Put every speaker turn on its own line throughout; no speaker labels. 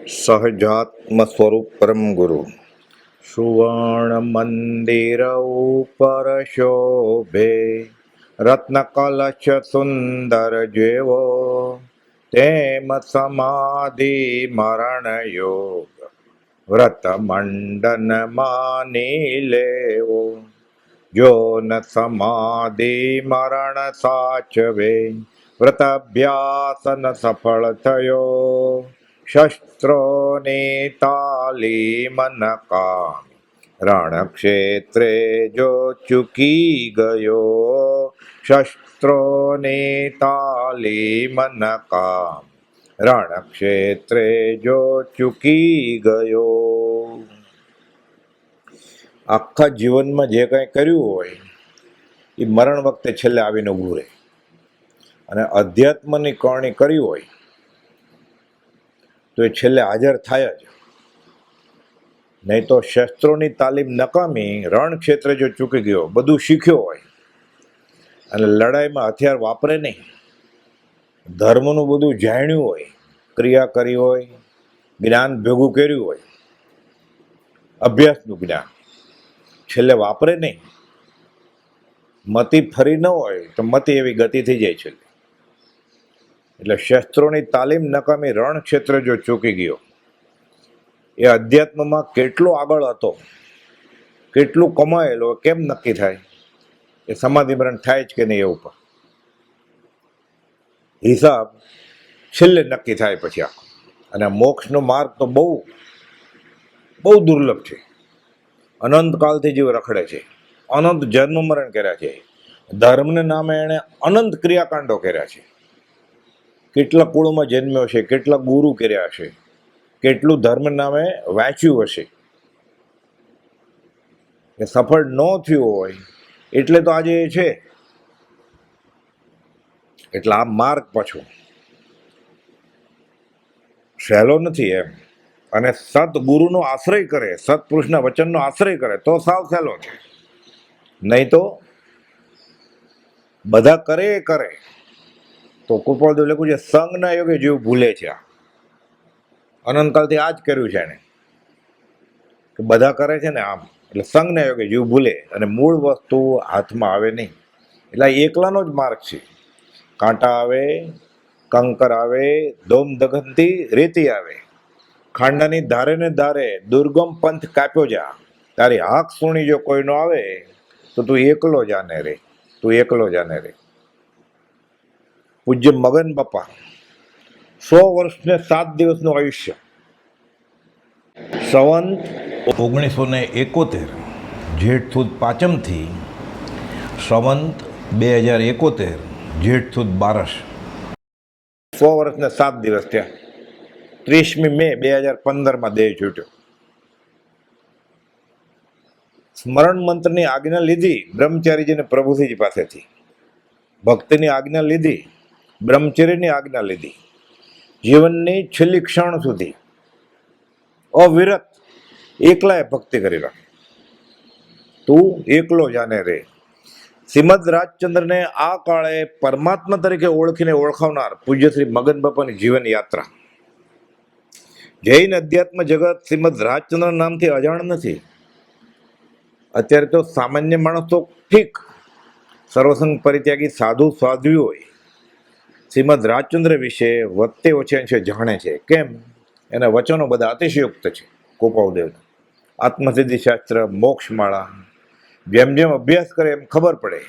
સહજાત્મ સ્વરૂપ પરમ ગુરુ સુવર્ણ મંદિર ઉપર શોભે રત્ન કલશ સુંદર જેવો તેમ સમાધિ મરણ યોગ વ્રત મંડન માની લેવો જો ન સમાધિ મરણ સાચવે વ્રત અભ્યાસ ન સફળ થયો શસ્ત્રોની તાલીમ નકામી રણક્ષેત્રે જો ચૂકી ગયો શસ્ત્રોની તાલીમ નકામી રણક્ષેત્રે જો ચૂકી ગયો. આખા જીવનમાં જે કંઈ કર્યું હોય એ મરણ વખતે છેલ્લે આવીને ઊભું રહે, અને અધ્યાત્મની કરણી કરી હોય તો એ છેલ્લે હાજર થાય જ. નહીં તો શસ્ત્રોની તાલીમ નકામી રણક્ષેત્રે જો ચૂકી ગયો, બધું શીખ્યો હોય અને લડાઈમાં હથિયાર વાપરે નહીં, ધર્મનું બધું જાણ્યું હોય, ક્રિયા કરી હોય, જ્ઞાન ભેગું કર્યું હોય, અભ્યાસનું જ્ઞાન છેલ્લે વાપરે નહીં, મતિ ફરી ન હોય તો મતિ એવી ગતિ થઈ જાય છેલ્લે. એટલે શસ્ત્રોની તાલીમ નકામી રણક્ષેત્ર જો ચૂકી ગયો, એ અધ્યાત્મમાં કેટલો આગળ હતો, કેટલું કમાયેલો કેમ નક્કી થાય? એ સમાધિ મરણ થાય જ કે નહીં એ ઉપર હિસાબ છેલ્લે નક્કી થાય પછી આખો. અને મોક્ષનો માર્ગ તો બહુ બહુ દુર્લભ છે. અનંતકાલથી જીવ રખડે છે, અનંત જન્મ મરણ કર્યા છે, ધર્મને નામે એણે અનંત ક્રિયાકાંડો કર્યા છે, કેટલા કુળમાં જન્મ્યો છે, કેટલા ગુરુ કર્યા છે, કેટલું ધર્મ નામે વાંચ્યું હશે. એ સફળ ન થયું હોય એટલે તો આજે એ છે. એટલે આ માર્ગ પાછો સહેલો નથી એમ. અને સદગુરુનો આશ્રય કરે, સત્પુરુષના વચનનો આશ્રય કરે તો સાવ સહેલો છે. નહીં તો બધા કરે તો કૃપાળદેવ લખ્યું છે, સંગના યોગે જીવ ભૂલે છે. અનંતકાલથી આ જ કર્યું છે એણે, કે બધા કરે છે ને આમ, એટલે સંગના યોગે જીવ ભૂલે અને મૂળ વસ્તુ હાથમાં આવે નહીં. એટલે એકલાનો જ માર્ગ છે. કાંટા આવે, કંકર આવે, ધોમ દગનથી રેતી આવે, ખાંડાની ધારે ને ધારે દુર્ગમ પંથ કાપ્યો જા, તારી હાક સુણી જો કોઈનો આવે તો તું એકલો જાને રે, તું એકલો જાને રે. પૂજ્ય મગન બાપા 100 વર્ષ ને 7 દિવસનું આયુષ્ય. સંવંત 1971 જેઠ સુદ પાંચમથી સંવંત 2071 જેઠ સુદ બારસ, 100 વર્ષ ને 7 દિવસ થયા. 30મી મે 2015 દેહ છૂટ્યો. સ્મરણ મંત્રની આજ્ઞા લીધી બ્રહ્મચારીજીને પ્રભુજીજી પાસેથી, ભક્તિની આજ્ઞા લીધી, બ્રહ્મચર્યની આજ્ઞા લીધી. જીવનની છેલ્લી ક્ષણ સુધી અવિરત એકલાએ ભક્તિ કરી રાખે. તું એકલો જાને રે. શ્રીમદ રાજચંદ્રને આ કાળે પરમાત્મા તરીકે ઓળખીને ઓળખાવનાર પૂજ્ય શ્રી મગન બાપાની જીવન યાત્રા. જૈન અધ્યાત્મ જગત શ્રીમદ રાજચંદ્ર નામથી અજાણ નથી. અત્યારે તો સામાન્ય માણસ તો ઠીક, સર્વસંગ પરિત્યાગી સાધુ સાધ્વી હોય, શ્રીમદ રાજચંદ્ર વિશે વધતે ઓછે અંશે જાણે છે. કેમ? એના વચનો બધા અતિશયોક્ત છે. ગોપાલદેવના આત્મસિદ્ધિ શાસ્ત્ર, મોક્ષમાળા, જેમ જેમ અભ્યાસ કરે એમ ખબર પડે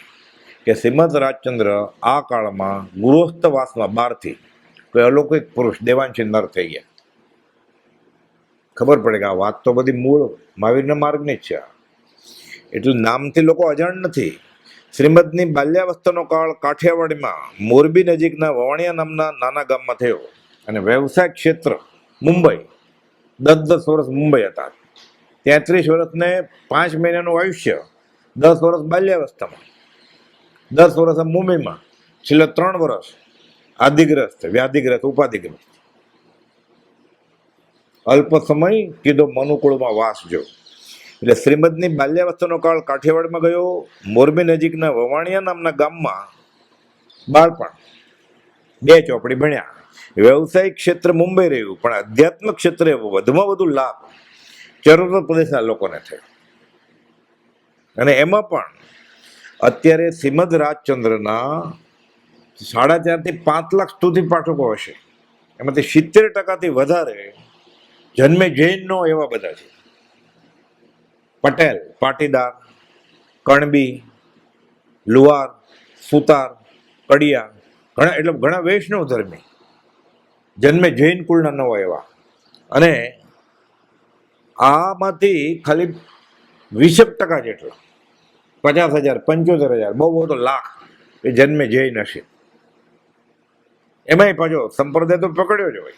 કે શ્રીમદ રાજચંદ્ર આ કાળમાં ગૃહસ્થવાસમાં બહારથી કોઈ અલૌકિક પુરુષ દેવાંશી નર થઈ ગયા. ખબર પડે કે આ વાત તો બધી મૂળ મહાવીરના માર્ગની જ છે. એટલે નામથી લોકો અજાણ નથી. શ્રીમદની બાલ્યાવસ્થાનો કાળ કાઠિયાવાડમાં મોરબી નજીકના વવાણિયા નામના નાના ગામમાં થયો, અને વ્યવસાય ક્ષેત્ર મુંબઈ, 10 વર્ષ મુંબઈ હતા. 33 વર્ષને 5 મહિનાનું આયુષ્ય, 10 વર્ષ બાલ્યાવસ્થામાં, 10 વર્ષ મુંબઈમાં, છેલ્લા 3 વર્ષ આદિગ્રસ્ત, વ્યાધિગ્રસ્ત, ઉપાધિગ્રસ્ત. અલ્પ સમય કીધો મનુકુળમાં વાસ જો. એટલે શ્રીમદની બાલ્યાવસ્થાનો કાળ કાઠિયાવાડમાં ગયો. મોરબી નજીકના વવાણિયા નામના ગામમાં બાળપણ, 2 ચોપડી ભણ્યા. વ્યવસાયિક ક્ષેત્ર મુંબઈ રહ્યું, પણ આધ્યાત્મિક ક્ષેત્રે વધુમાં વધુ લાભ ચરોતર પ્રદેશના લોકોને થયો. અને એમાં પણ અત્યારે શ્રીમદ રાજચંદ્રના 4.5 થી 5 લાખ સ્તુતિ પાઠકો હશે, એમાંથી 70% વધારે જન્મે જૈનનો એવા બધા છે. પટેલ, પાટીદાર, કણબી, લુહાર, સુતાર, કડિયા, ઘણા વૈષ્ણવ ધર્મી જન્મે જૈન કુળના ન હોય એવા. અને આમાંથી ખાલી 20% જેટલા, 50,000, 75,000, બહુ તો લાખ એ જન્મે જૈન હશે. એમાંય પાછો સંપ્રદાય તો પકડ્યો જ હોય,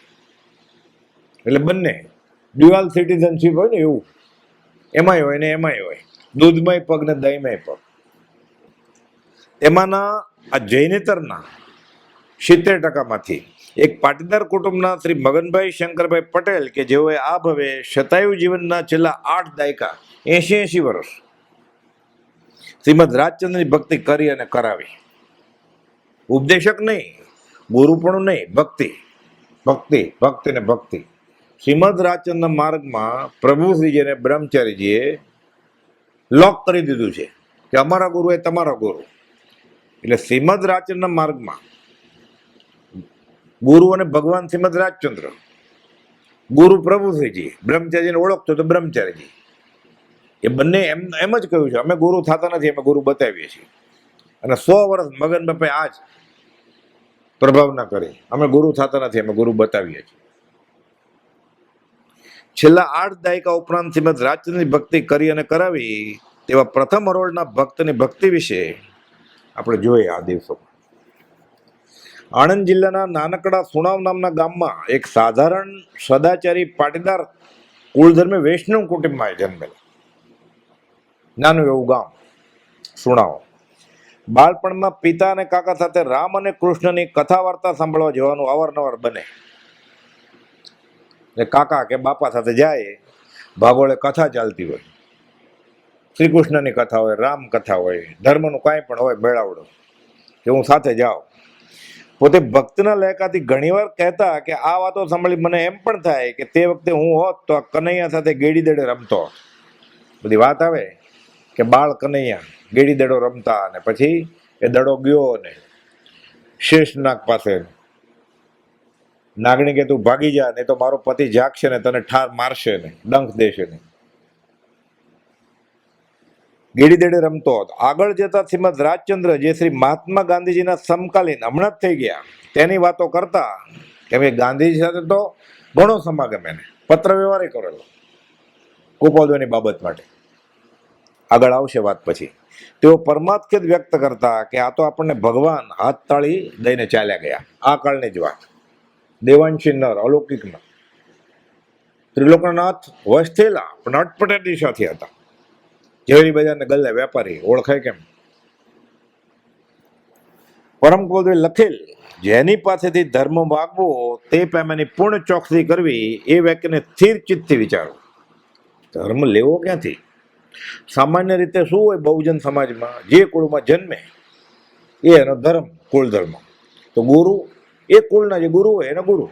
એટલે બંને ડ્યુઅલ સિટીઝનશીપ હોય ને એવું, એમાંય હોય ને એમાંય હોય, દૂધમાંય પગ ને દહીંમાંય પગ. એમાંના આ જૈનેતરના 70%માંથી એક પાટીદાર કુટુંબના શ્રી મગનભાઈ શંકરભાઈ પટેલ, કે જેઓએ આ ભવે શતાયુ જીવનના છેલ્લા 8 દાયકા 80 વર્ષ શ્રીમદ રાજચંદ્રની ભક્તિ કરી અને કરાવી. ઉપદેશક નહીં, ગુરુપણું નહીં, ભક્તિ ભક્તિ ભક્તિ ને ભક્તિ. શ્રીમદ રાજચંદ્રના માર્ગમાં પ્રભુશ્રીજીને બ્રહ્મચારીજીએ લોક કરી દીધું છે કે અમારા ગુરુ એ તમારા ગુરુ. એટલે શ્રીમદ રાજચંદ્રના માર્ગમાં ગુરુ અને ભગવાન શ્રીમદ રાજચંદ્ર, ગુરુ પ્રભુશ્રીજી, બ્રહ્મચારીજીને ઓળખતો તો બ્રહ્મચારીજી. એ બંને એમ જ કહ્યું છે, અમે ગુરુ થતા નથી, અમે ગુરુ બતાવીએ છીએ. અને 100 વર્ષ મગન બાપાએ આ જ પ્રભાવના કરી, અમે ગુરુ થતા નથી, અમે ગુરુ બતાવીએ છીએ. છેલ્લા 8 દાયકા ઉપરાંત શ્રીમદ રાજચંદ્રની ભક્તિ કરી અને કરાવી તેવા પ્રથમ હરોળના ભક્તની ભક્તિ વિશે આપણે જોઈએ આ દિવસોમાં. આણંદ જિલ્લાના નાનકડા સુણાવ નામના ગામમાં એક સાધારણ સદાચારી પાટીદાર કુળધર્મી વૈષ્ણવ કુટુંબમાં જન્મેલા. નાનું એવું ગામ સુણાવ. બાળપણમાં પિતા અને કાકા સાથે રામ અને કૃષ્ણની કથા વાર્તા સાંભળવા જવાનું અવારનવાર બને. કાકા કે બાપા સાથે જાય, ભાગોળે કથા ચાલતી હોય, શ્રી કૃષ્ણની કથા હોય, રામ કથા હોય, ધર્મનું કાંઈ પણ હોય મેળાવડો, કે હું સાથે જાઉં. પોતે ભક્તના લહેકાથી ઘણીવાર કહેતા કે આ વાતો સાંભળી મને એમ પણ થાય કે તે વખતે હું હોત તો આ કનૈયા સાથે ગેડી દડે રમતો. બધી વાત આવે કે બાળ કનૈયા ગેડી દડો રમતા, અને પછી એ દડો ગયો ને શેષનાગ પાસે નાગણી કે તું ભાગી જા, નહીં તો મારો પતિ જાગશે ને તને ઠાર મારશે ને ડંખ દેશે ને. ગેડી દડે રમતો હતો. આગળ જતા શ્રીમદ રાજચંદ્ર, જે શ્રી મહાત્મા ગાંધીજીના સમકાલીન હમણાં જ થઈ ગયા, તેની વાતો કરતા. કેમ કે ગાંધીજી સાથે તો ઘણો સમાગમ, એને પત્ર વ્યવહાર કરેલો કુપોદોની બાબત માટે. આગળ આવશે વાત પછી. તેઓ પરમાર્થ વ્યક્ત કરતા કે આ તો આપણને ભગવાન હાથ તાળી દઈને ચાલ્યા ગયા. આ કાળની જ વાત. દેવાંશી નર, અલૌકિક નર, ત્રિલોકનાથ વશ થયેલા, પણ અટપટેની સાથે હતા. ઝવેરી બજારને ગલ્લે વેપારી, ઓળખાય કેમ. પરમ કોદે લખેલ, જેની પાસેથી ધર્મ માગવો તે પામેની પૂર્ણ ચોકસી કરવી, એ વ્યક્તિને સ્થિર ચિત્તથી વિચારો. ધર્મ લેવો ક્યાંથી? સામાન્ય રીતે શું હોય બહુજન સમાજમાં, જે કુળમાં જન્મે એ એનો ધર્મ, કુળ ધર્મ. તો ગુરુ એ કુળના જે ગુરુ હોય એનો ગુરુ,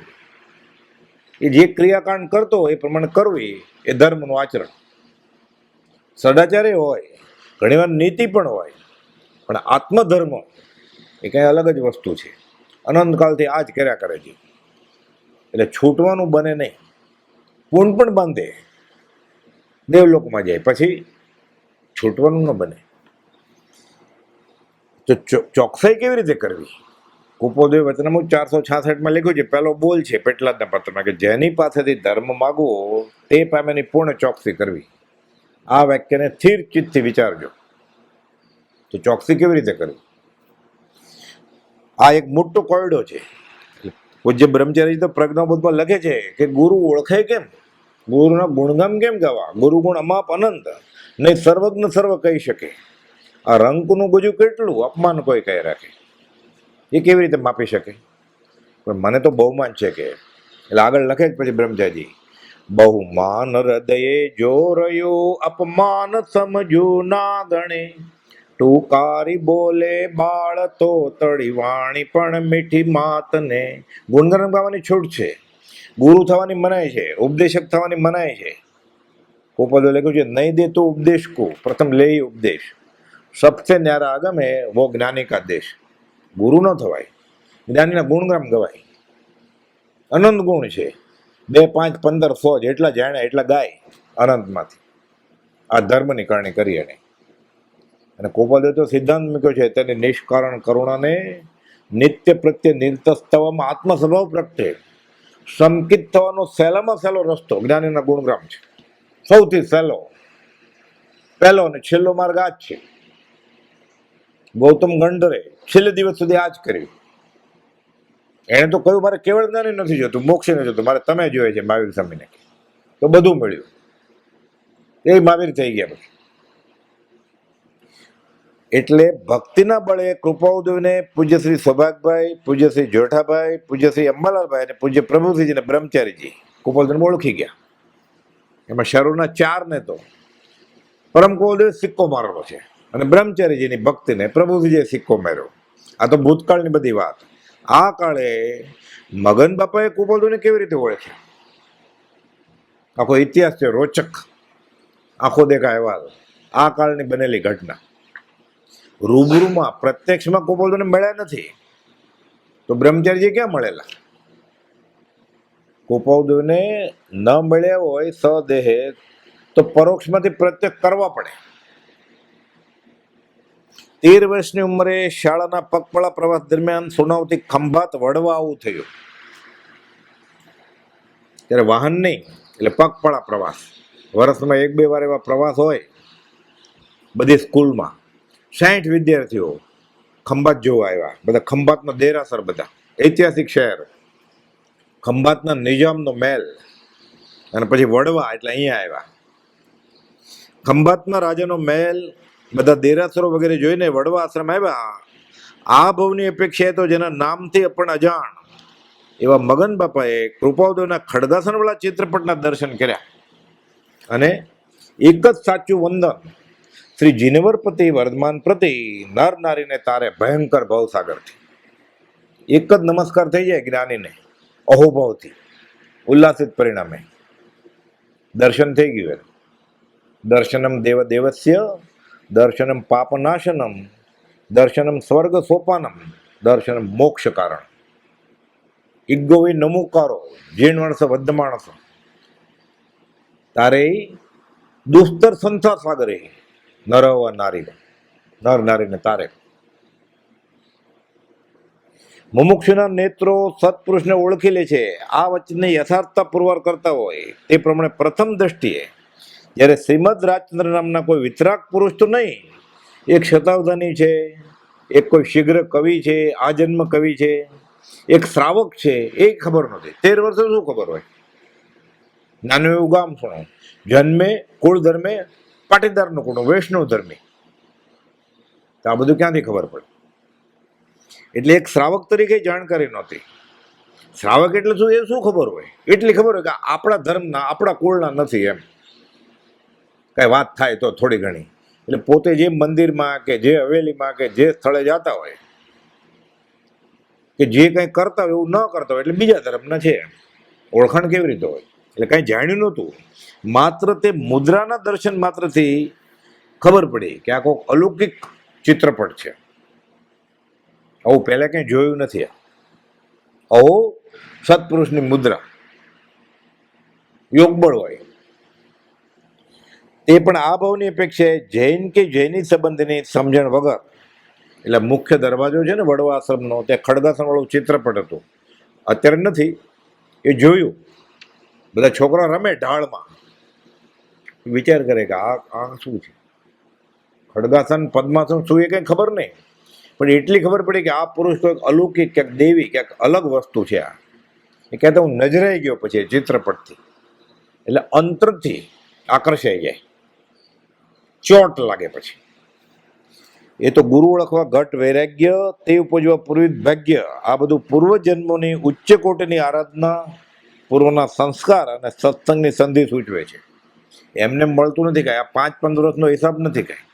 એ જે ક્રિયાકાંડ કરતો હોય એ પ્રમાણે કરવી, એ ધર્મનું આચરણ. સદાચારી હોય, ઘણીવાર નીતિ પણ હોય, પણ આત્મધર્મ એ કંઈ અલગ જ વસ્તુ છે. અનંતકાળથી આ જ કર્યા કરે છે. એટલે છૂટવાનું બને નહીં. પૂન પણ બાંધે, દેવલોકમાં જાય, પછી છૂટવાનું ન બને. તો ચોકસાઈ કેવી રીતે કરવી? કુપોદય વચનામૃત 466માં લખ્યું છે, પહેલો બોલ છે પેટલાદના પત્રમાં, કે જેની પાસેથી ધર્મ માગવો તે પામેની પૂર્ણ ચોકસી કરવી. આ વાક્યને સ્થિર ચિત્તથી વિચારજો. તો ચોકસી કેવી રીતે કરવી? આ એક મોટો કોયડો છે. પૂજ્ય બ્રહ્મચારી તો પ્રજ્ઞાબોધમાં લખે છે કે ગુરુ ઓળખાય કેમ, ગુરુના ગુણગામ કેમ ગાવા, ગુરુ ગુણ અમાપ અનંત, નહીં સર્વજ્ઞ સર્વ કહી શકે. આ રંકનું ગજું કેટલું અપમાન કોઈ કહી રાખે, એ કેવી રીતે માપી શકે? પણ મને તો બહુમાન છે કે. એટલે આગળ લખે જ પછી બ્રહ્મચારી, બહુમાન હૃદયે જો રહ્યો, અપમાન સમજુ ના ગણે, ટુકારી બોલે બાળ તો તળી વાણી પણ મીઠી માતને. ગુણગાન ગાવાની છૂટ છે, ગુરુ થવાની મનાય છે, ઉપદેશક થવાની મનાય છે. ગોપાલ લખ્યું છે, નહીં દે તો ઉપદેશ કો પ્રથમ લે ઉપદેશ, સબસે ન્યારા આગમ હે વો જ્ઞાની કા દેશ. ગુરુ ન થવાય, જ્ઞાનીના ગુણગાન ગવાય. અનંત ગુણ છે, 2, 5, 15, 100 જેટલા જાણે એટલા ગાય અનંતમાંથી. આ ધર્મની કરણી કરી એને. અને ગોપાલદેવ તો સિદ્ધાંત મૂક્યો છે, તેની નિષ્કારણ કરુણાને નિત્ય પ્રત્યે નિર્તસ્તવામાં આત્મ સ્વભાવ પ્રગટે. સંકિત થવાનો સહેલામાં સહેલો રસ્તો જ્ઞાનીના ગુણગ્રામ છે. સૌથી સહેલો, પહેલો અને છેલ્લો માર્ગ આ જ છે. ગૌતમ ગંધરે છેલ્લે દિવસ સુધી આ જ કર્યું. એને તો કહ્યું મારે કેવળ જ્ઞાની નથી જોતું, મોક્ષ નથી જોતું, મારે તમે જોઈએ છે મહાવીર સ્વામીને. તો બધું મળ્યું, એ મહાવીર થઈ ગયા પછી. એટલે ભક્તિના બળે કૃપાઉદેવને પૂજ્ય શ્રી સૌભાગભાઈ, પૂજ્ય શ્રી જોઠાભાઈ, પૂજ્ય શ્રી અંબાલાલભાઈ અને પૂજ્ય પ્રભુશ્રીજી અને બ્રહ્મચારીજી કૃપાઉદેવને ઓળખી ગયા. એમાં શરૂના 4 ને તો પરમ કૃપાઉદેવે સિક્કો મારેલો છે, અને બ્રહ્મચારીજીની ભક્તિને પ્રભુશ્રીજીએ સિક્કો માર્યો. આ તો ભૂતકાળની બધી વાત. આ કાળે મગન બાપાએ કૃપાઉદેવને કેવી રીતે ઓળખ્યા, આખો ઇતિહાસ છે રોચક, આખો દેખા અહેવાલ, આ કાળની બનેલી ઘટના. રૂબરૂમાં પ્રત્યક્ષમાં ગોપાલદેવને મળ્યા નથી, તો બ્રહ્મચારીજી ક્યાં મળેલા? ગોપાલદેવને ન મળ્યા હોય સદેહે તો પરોક્ષમાંથી પ્રત્યક્ષ કરવા પડે. 13 વર્ષની ઉંમરે શાળાના પગપાળા પ્રવાસ દરમિયાન સોનાવથી ખંભાત વડવા આવું થયું. ત્યારે વાહન નહીં, એટલે પગપાળા પ્રવાસ. વર્ષમાં 1-2 વાર એવા પ્રવાસ હોય બધી સ્કૂલમાં. 60 વિદ્યાર્થીઓ ખંભાત જોવા આવ્યા, બધા ખંભાતનો દેરાસર, બધા ઐતિહાસિક શહેર, ખંભાતના નિજામનો મહેલ, અને પછી વડવા એટલે અહીંયા આવ્યા. ખંભાતના રાજાનો મહેલ, બધા દેરાસરો વગેરે જોઈને વડવા આશ્રમ આવ્યા. આ ભવની અપેક્ષાએ તો જેના નામથી પણ અજાણ એવા મગન બાપાએ કૃપાઉદેવના ખડગાસનવાળા ચિત્રપટના દર્શન કર્યા, અને એક જ સાચું વંદન શ્રી જીનવરપતિ વર્ધમાન પ્રતિ નર નારીને તારે ભયંકર ભવસાગરથી. એક જ નમસ્કાર થઈ જાય જ્ઞાનીને અહોભાવથી, ઉલ્લાસિત પરિણામે દર્શન થઈ ગયું. દર્શનમ દેવ દેવસ્ય, દર્શનમ પાપનાશનમ, દર્શનમ સ્વર્ગ સોપાનમ, દર્શનમ મોક્ષ કારણ. ઇગ્ગોવી નમુકારો જીણ માણસો વદ્ધ માણસો તારે દુસ્તર સંસાર સાગરે નરવ નારી, નર નારીને તારે. મુમુક્ષુના નેત્રો સત્પુરુષને ઓળખી લે છે. આ વચનને યથાર્થતા પુરવાર કરતા હોય તે પ્રમાણે પ્રથમ દ્રષ્ટિએ જ્યારે શ્રીમદ રાજચંદ્ર નામના કોઈ વિતરાગ પુરુષ તો નહીં, એક શતાવધાની છે, એક કોઈ શીઘ્ર કવિ છે, આજન્મ કવિ છે, એક શ્રાવક છે, એ ખબર નથી. 13 વર્ષે શું ખબર હોય? નાનું એવું ગામ સુણો, જન્મે કુળ ધર્મે પાટીદારનું કુળ, વૈષ્ણવ ધર્મી, તો આ બધું ક્યાંથી ખબર પડે? એટલે એક શ્રાવક તરીકે જાણકારી નહોતી. શ્રાવક એટલે શું, એ શું ખબર હોય? એટલી ખબર હોય કે આપણા ધર્મના, આપણા કુળના નથી, એમ કઈ વાત થાય તો થોડી ઘણી. એટલે પોતે જે મંદિરમાં કે જે હવેલીમાં કે જે સ્થળે જતા હોય કે જે કંઈ કરતા હોય એવું ન કરતા હોય એટલે બીજા ધર્મના છે, ઓળખાણ કેવી રીતે હોય? એટલે કાંઈ જાણ્યું નહોતું. માત્ર તે મુદ્રાના દર્શન માત્રથી ખબર પડી કે આ કોઈક અલૌકિક ચિત્રપટ છે. આવું પહેલાં કંઈ જોયું નથી. આવો સત્પુરુષની મુદ્રા, યોગબળ હોય. તે પણ આ ભાવની અપેક્ષાએ જૈન કે જૈની સંબંધની સમજણ વગર, એટલે મુખ્ય દરવાજો છે ને વડવા આશ્રમનો, ત્યાં ખડગાસનવાળું ચિત્રપટ હતું. અત્યારે નથી, એ જોયું. બધા છોકરા રમે ઢાળમાં, વિચાર કરે કે આ શું છે? ખડગાસન પદ્માસન શું, એ કંઈ ખબર નહીં, પણ એટલી ખબર પડી કે આ પુરુષ કોઈક અલૌકિક, ક્યાંક દેવી, ક્યાંક અલગ વસ્તુ છે. આ એ કહેતા હું નજરાઈ ગયો પછી ચિત્રપટથી, એટલે અંતરથી આકર્ષાઈ જાય, ચોટ લાગે. પછી એ તો ગુરુ ઓળખવા ઘટ વૈરાગ્ય, તે ઉપજવા પૂર્વિત ભાગ્ય, આ બધું પૂર્વજન્મોની ઉચ્ચ કોટીની આરાધના, પૂર્વના સંસ્કાર અને સત્સંગની સંધિ સૂચવે છે. એમને મળતું નથી કાંઈ. આ 5-15 વર્ષનો હિસાબ નથી કાંઈ.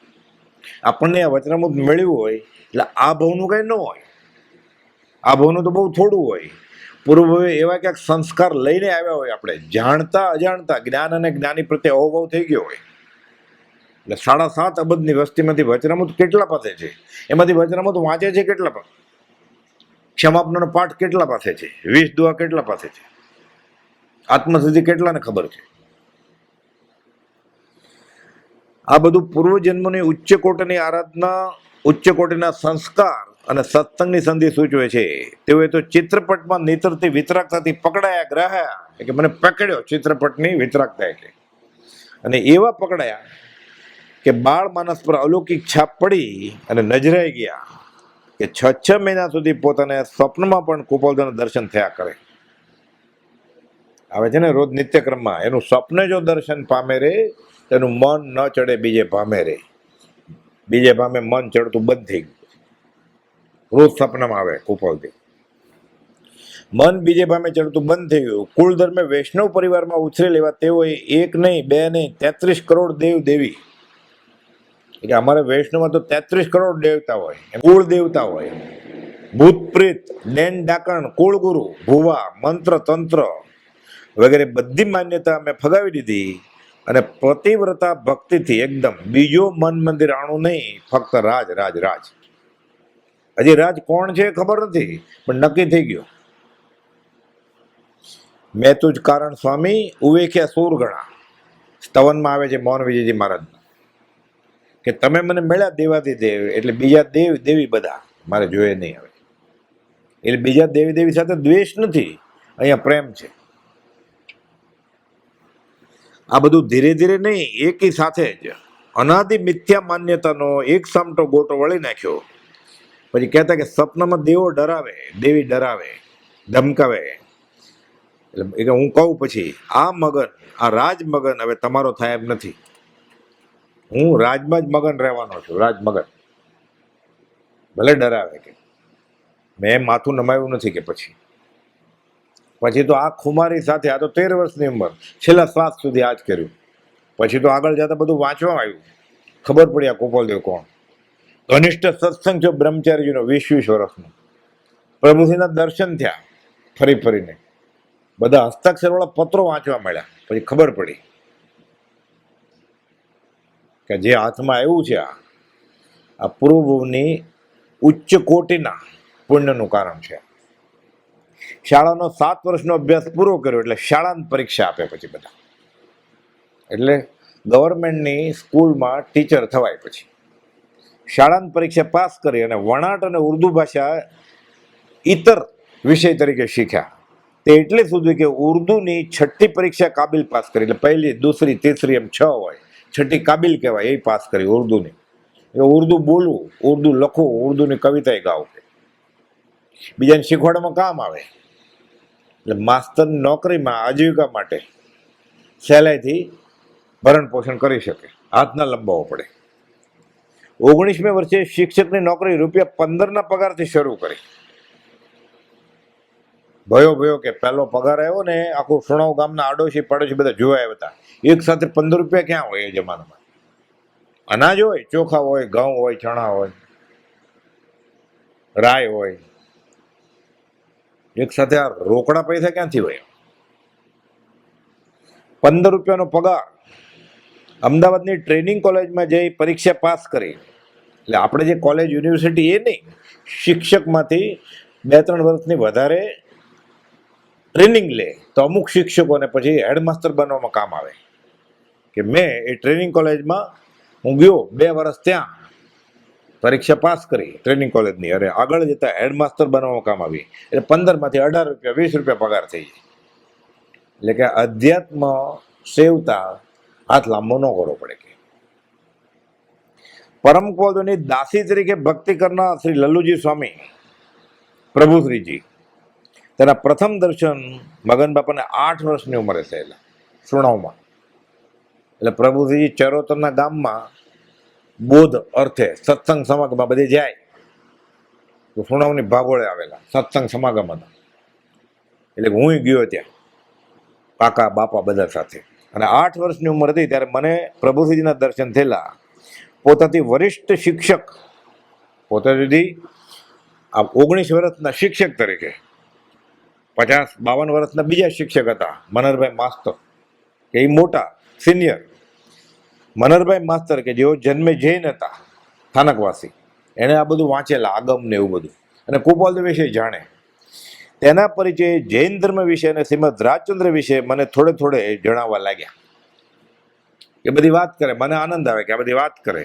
આપણને આ વચનામૃત મળ્યું હોય એટલે આ ભાવનું કંઈ ન હોય, આ ભાવનું તો બહુ થોડું હોય. પૂર્વભાવે એવા ક્યાંક સંસ્કાર લઈને આવ્યા હોય, આપણે જાણતા અજાણતા જ્ઞાન અને જ્ઞાની પ્રત્યે અહોભાવ થઈ ગયો હોય. એટલે 7.5 અબજની વસ્તીમાંથી વચનામૃત કેટલા પાસે છે? એમાંથી વચનામૃત વાંચે છે કેટલા પાસે? ક્ષમાપનનો પાઠ કેટલા પાસે છે? 20 દુઆ કેટલા પાસે છે? આત્મસિદ્ધિ કેટલાને ખબર છે? આ બધું પૂર્વજન્મની ઉચ્ચ કોટીની આરાધના, ઉચ્ચ કોટીના સંસ્કાર અને સત્સંગની સંધિ સૂચવે છે. તેઓએ તો ચિત્રપટમાં નીતરતી વિતરાગતાથી પકડાયા ગ્રાહ્યા, કે મને પકડ્યો ચિત્રપટની વિતરાગતા એટલે, અને એવા પકડાયા કે બાળ માનસ પર અલૌકિક છાપ પડી અને નજરાઈ ગયા કે 6 મહિના સુધી પોતાને સ્વપ્નમાં પણ કુપોલદાના દર્શન થયા કરે. આવે છે ને રોજ નિત્યક્રમમાં, એનું સ્વપ્ને જો દર્શન પામે રે તેનું મન ન ચડે બીજે ભામે રે. બીજે ભામે મન ચડતું બંધ થઈ ગયું. રોજ સપનામાં આવે કુપોલદેવ. મન બીજે ભામે ચડતું બંધ થઈ ગયું. કુળ ધર્મે વૈષ્ણવ પરિવારમાં ઉછરે લેવા તેઓએ 1 નહીં 2 નહીં 33 કરોડ દેવ દેવી, કે અમારે વૈષ્ણવમાં તો 33 કરોડ દેવતા હોય, કુળ દેવતા હોય, ભૂત પ્રેત, ડેન ડાકણ, કુળગુરુ, ભુવા, મંત્ર તંત્ર વગેરે બધી માન્યતા અમે ફગાવી દીધી અને પતિવ્રતા ભક્તિથી એકદમ બીજો મન મંદિર આણું નહીં, ફક્ત રાજ રાજ રાજ. હજી રાજ કોણ છે ખબર નથી, પણ નક્કી થઈ ગયો. મેં તું જ કારણ સ્વામી ઉવેખ્યા સૂરગણા, સ્તવનમાં આવે છે મોહન વિજયજી મહારાજ, કે તમે મને મળ્યા દેવાથી દેવ, એટલે બીજા દેવ દેવી બધા મારે જોઈએ નહીં હવે. એટલે બીજા દેવી દેવી સાથે દ્વેષ નથી, અહીંયા પ્રેમ છે. આ બધું ધીરે ધીરે નહીં, એકી સાથે જ અનાદિ મિથ્યા માન્યતાનો એક સામટો ગોટો વળી નાખ્યો. પછી કહેતા કે સપનામાં દેવો ડરાવે, દેવી ડરાવે, ધમકાવે. એટલે હું કહું પછી આ મગન, આ રાજ મગન હવે તમારો થાય એમ નથી. હું રાજમાં જ મગન રહેવાનો છું, રાજમગન. ભલે ડરાવે, કે મેં માથું નમાવ્યું નથી. કે પછી તો આ ખુમારી સાથે, આ તો 13 વર્ષની ઉંમર, છેલ્લા શ્વાસ સુધી આ જ કર્યું. પછી તો આગળ જતા બધું વાંચવા આવ્યું, ખબર પડી આ કુપોલદેવ કોણ. ઘનિષ્ઠ સત્સંગ થયો બ્રહ્મચારીજીનો 20 વર્ષનો. પ્રભુજીના દર્શન થયા ફરી ફરીને, બધા હસ્તાક્ષરવાળા પત્રો વાંચવા મળ્યા. પછી ખબર પડી કે જે હાથમાં આવ્યું છે આ પૂર્વભૂમની ઉચ્ચ કોટીના પુણ્યનું કારણ છે. શાળાનો 7 વર્ષનો અભ્યાસ પૂરો કર્યો એટલે શાળાની પરીક્ષા આપે પછી બધા. એટલે ગવર્મેન્ટની સ્કૂલમાં ટીચર થવાય. પછી શાળાની પરીક્ષા પાસ કરી અને વણાટ અને ઉર્દુ ભાષા ઇતર વિષય તરીકે શીખ્યા. તે એટલે સુધી કે ઉર્દુની 6ઠ્ઠી પરીક્ષા કાબિલ પાસ કરી. એટલે પહેલી, દૂસરી, તીસરી એમ 6 હોય, 6ઠ્ઠી કાબિલ કહેવાય, એ પાસ કરી ઉર્દુની. એટલે ઉર્દુ બોલવું, ઉર્દુ લખવું, ઉર્દુની કવિતાએ ગાવું, બીજાને શીખવાડવામાં કામ આવે. એટલે માસ્તરની નોકરીમાં આજીવિકા માટે સહેલાઈથી ભરણ પોષણ કરી શકે, હાથ ના લંબાવવો પડે. 19મે વર્ષે શિક્ષકની નોકરી ₹15 પગારથી શરૂ કરી. ભયો કે પહેલો પગાર આવ્યો ને, આખું સુણાવ ગામના આડોશી પાડોશી બધા જોવા આવ્યા હતા. એક સાથે 15 રૂપિયા ક્યાં હોય એ જમાનામાં? અનાજ હોય, ચોખા હોય, ઘઉં હોય, ચણા હોય, રાય હોય, એક સાથે આ રોકડા પૈસા ક્યાંથી હોય? 15 રૂપિયાનો પગાર. અમદાવાદની ટ્રેનિંગ કોલેજમાં જઈ પરીક્ષા પાસ કરી. એટલે આપણે જે કોલેજ યુનિવર્સિટી એ નહીં, શિક્ષકમાંથી 2-3 વર્ષની વધારે ટ્રેનિંગ લે તો અમુક શિક્ષકોને પછી હેડમાસ્ટર બનવામાં કામ આવે. કે મેં એ ટ્રેનિંગ કોલેજમાં હું ગયો, 2 વર્ષ ત્યાં પરીક્ષા પાસ કરી ટ્રેનિંગ કોલેજની, અરે આગળ જતા હેડમાસ્ટર બનવામાં કામ આવી. એટલે 15માંથી 18 રૂપિયા, 20 રૂપિયા પગાર થઈ જાય. એટલે કે અધ્યાત્મ સેવતા હાથ લાંબો ન કરવો પડે. કે પરમ કુપોલદેવની દાસી તરીકે ભક્તિ કરનાર શ્રી લલ્લુજી સ્વામી પ્રભુશ્રીજી, તેના પ્રથમ દર્શન મગન બાપાને 8 વર્ષની ઉંમરે થયેલા સુણાવમાં. એટલે પ્રભુશ્રીજી ચરોતરના ગામમાં બોધ અર્થે સત્સંગ સમાગમમાં બધે જાય તો સુણાવની ભાગોળે આવેલા સત્સંગ સમાગમ હતા. એટલે હું ગયો ત્યાં, કાકા બાપા બધા સાથે. અને 8 વર્ષની ઉંમર હતી ત્યારે મને પ્રભુશ્રીજીના દર્શન થયેલા. પોતાથી વરિષ્ઠ શિક્ષક, પોતાથી 19 વર્ષના શિક્ષક તરીકે 50-52 વર્ષના બીજા શિક્ષક હતા મનહરભાઈ માસ્તર, કે એ મોટા સિનિયર મનહરભાઈ માસ્તર, કે જેઓ જન્મે જૈન હતા, સ્થાનકવાસી, એણે આ બધું વાંચેલા, આગમ ને એવું બધું, અને કુપાલદેવ વિશે જાણે. તેના પરિચય જૈન ધર્મ વિશે અને શ્રીમદ રાજચંદ્ર વિશે મને થોડે થોડે જણાવવા લાગ્યા. એ બધી વાત કરે, મને આનંદ આવે કે આ બધી વાત કરે.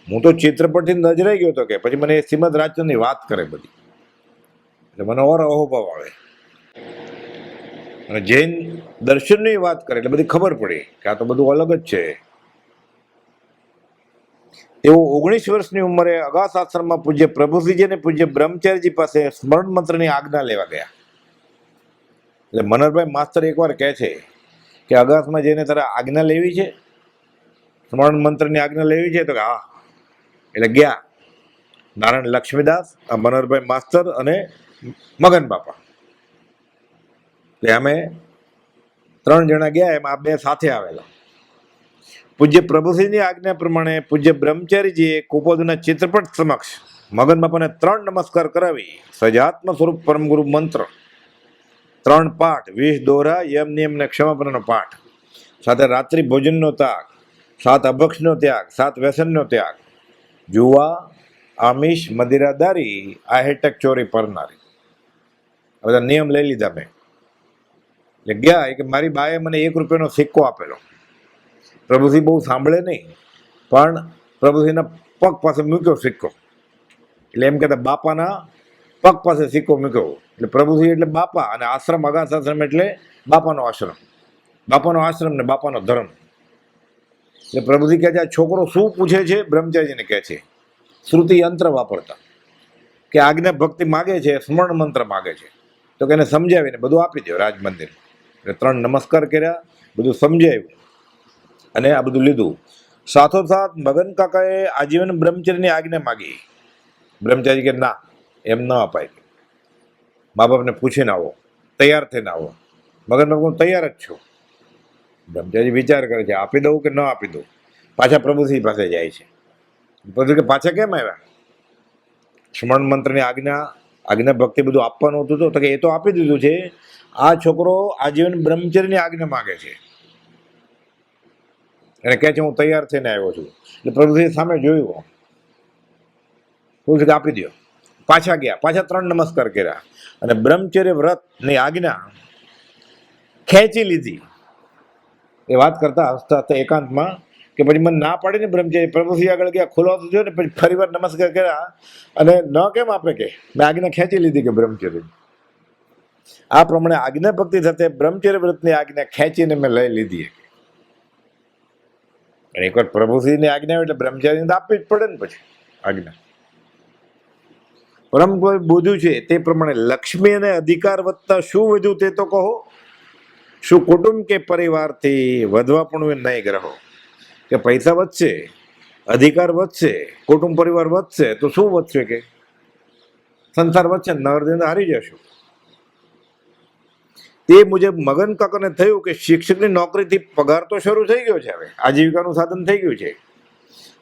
હું તો ચિત્રપટથી નજરાઈ ગયો હતો, કે પછી મને શ્રીમદ રાજચંદ્રની વાત કરે બધી, એટલે મને ઓર અહોભાવ આવે. અને જૈન દર્શનની વાત કરે એટલે બધી ખબર પડી કે આ તો બધું અલગ જ છે. તેઓ 19 વર્ષની ઉંમરે અગાસ આશ્રમમાં પૂજ્ય પ્રભુશ્રીજી અને પૂજ્ય બ્રહ્મચારીજી પાસે સ્મરણ મંત્રની આજ્ઞા લેવા ગયા. એટલે મનહરભાઈ માસ્તર એકવાર કહે છે કે અગાસમાં જઈને તારે આજ્ઞા લેવી છે, સ્મરણ મંત્રની આજ્ઞા લેવી છે? તો કે હા. એટલે ગયા નારાયણ લક્ષ્મીદાસ, મનહરભાઈ માસ્તર અને મગન બાપા, એટલે અમે 3 જણા ગયા, એમાં આ 2 સાથે આવેલા. પૂજ્ય પ્રભુશ્રીની આજ્ઞા પ્રમાણે પૂજ્ય બ્રહ્મચારીજીએ કુપોદના ચિત્રપટ સમક્ષ મગન બાપાને 3 નમસ્કાર કરાવી સજાત્મ સ્વરૂપ પરમગુરુ મંત્ર 3 પાઠ, 20 દોરા, યમ નિયમ ને ક્ષમાપનનો પાઠ, સાથે રાત્રિ ભોજનનો ત્યાગ, 7 અભક્ષનો ત્યાગ, 7 વ્યસનનો ત્યાગ, જુવા, આમિષ, મદિરાદારી, આહેટક ચોરી પરનારી, આ બધા નિયમ લઈ લીધા મેં. એટલે ગયા કે મારી બાએ મને 1 રૂપિયાનો સિક્કો આપેલો. પ્રભુશ્રી બહુ સાંભળે નહીં, પણ પ્રભુશ્રીના પગ પાસે મૂક્યો સિક્કો, એટલે એમ કહેતા બાપાના પગ પાસે સિક્કો મૂક્યો. એટલે પ્રભુશ્રી એટલે બાપા, અને આશ્રમ અગાસ આશ્રમ એટલે બાપાનો આશ્રમ, બાપાનો આશ્રમ ને બાપાનો ધર્મ. એટલે પ્રભુશ્રી કહે છે આ છોકરો શું પૂછે છે? બ્રહ્મચારીજીને કહે છે શ્રુતિ યંત્ર વાપરતા, કે આજ્ઞા ભક્તિ માગે છે, સ્મરણ મંત્ર માગે છે, તો કે એને સમજાવીને બધું આપી દો રાજ મંદિર. એટલે 3 નમસ્કાર કર્યા, બધું સમજાવ્યું અને આ બધું લીધું. સાથોસાથ મગન કાકાએ આજીવન બ્રહ્મચર્યની આજ્ઞા માગી. બ્રહ્મચારી કે ના, એમ ન અપાય, મા બાપને પૂછીને આવો, તૈયાર થઈને આવો. મગન બાપુ હું તૈયાર જ છું. બ્રહ્મચારી વિચાર કરે છે આપી દઉં કે ન આપી દઉં. પાછા પ્રભુશ્રી પાસે જાય છે. પ્રભુ કે પાછા કેમ આવ્યા? સ્મરણ મંત્રની આજ્ઞા ભક્તિ બધું આપવાનું હતું તો કે એ તો આપી દીધું છે, આ છોકરો આજીવન બ્રહ્મચર્યની આજ્ઞા માગે છે, એને કહે છે હું તૈયાર થઈને આવ્યો છું. એટલે પ્રભુશ્રી સામે જોયું, પૂછ્યું કે આપી દો. પાછા ગયા, પાછા 3 નમસ્કાર કર્યા અને બ્રહ્મચર્ય વ્રતની આજ્ઞા ખેંચી લીધી. એ વાત કરતા હસતા હતા એકાંતમાં, કે પછી મને ના પાડીને બ્રહ્મચર્ય, પ્રભુશ્રી આગળ ગયા, ખુલાસો થયો ને પછી ફરી વાર નમસ્કાર કર્યા, અને ન કેમ આપે કે મેં આજ્ઞા ખેંચી લીધી કે બ્રહ્મચર્ય. આ પ્રમાણે આજ્ઞા ભક્તિ સાથે બ્રહ્મચર્ય વ્રતની આજ્ઞા ખેંચીને મેં લઈ લીધી. અને એકવાર પ્રભુશ્રીની આજ્ઞા હોય એટલે બ્રહ્મચારીને તો આપવી જ પડે ને પછી આજ્ઞા. પરમ કોઈ બોધ્યું છે તે પ્રમાણે લક્ષ્મી અને અધિકાર વધતા શું વધ્યું તે તો કહો. શું કુટુંબ કે પરિવારથી વધવા પણ નહીં ગ્રહો, કે પૈસા વધશે, અધિકાર વધશે, કુટુંબ પરિવાર વધશે તો શું વધશે? કે સંસાર વધશે, નરદેવ હારી જશું. તે મુજબ મગન કાકાને થયું કે શિક્ષકની નોકરીથી પગાર તો શરૂ થઈ ગયો છે, હવે આજીવિકાનું સાધન થઈ ગયું છે.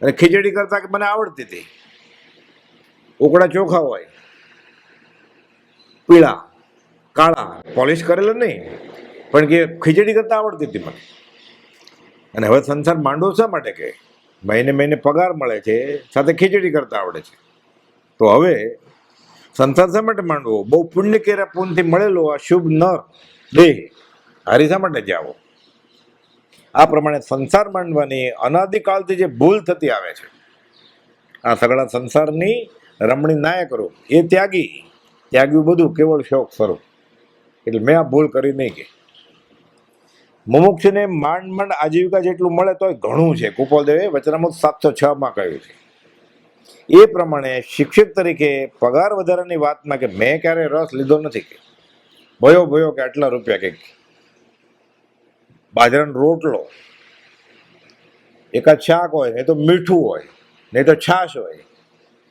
અને ખીચડી કરતા કે મને આવડતી હતી, ઉકળા ચોખા હોય, પીળા કાળા, પોલિશ કરેલા નહીં, પણ કે ખીચડી કરતા આવડતી હતી મને. અને હવે સંસાર માંડવો શા માટે? કે મહિને મહિને પગાર મળે છે, સાથે ખીચડી કરતા આવડે છે, તો હવે સંસાર શા માટે માંડવો? બહુ પુણ્ય કર્યા પુણ્યથી મળેલો આ શુભ નર દેહ હારી શા માટે જાવો? આ પ્રમાણે સંસાર માંડવાની અનાદિકાળથી જે ભૂલ થતી આવે છે, આ સગળા સંસારની રમણી નાયક રૂપ એ ત્યાગ્યું બધું કેવળ શોખ સ્વરૂપ. એટલે મેં આ ભૂલ કરી નહીં. કે મુમુક્ષને માંડ આજીવિકા જેટલું મળે તોય ઘણું છે. કુપાલદેવે વચનામૃત 706 કહ્યું છે. એ પ્રમાણે શિક્ષક તરીકે પગાર વધારાની વાતમાં કે મેં ક્યારે રસ લીધો નથી. કે ભયો કે આટલા રૂપિયા, કંઈક બાજરાનો રોટલો, એકાદ શાક હોય, નહીં તો મીઠું હોય, નહીં તો છાશ હોય,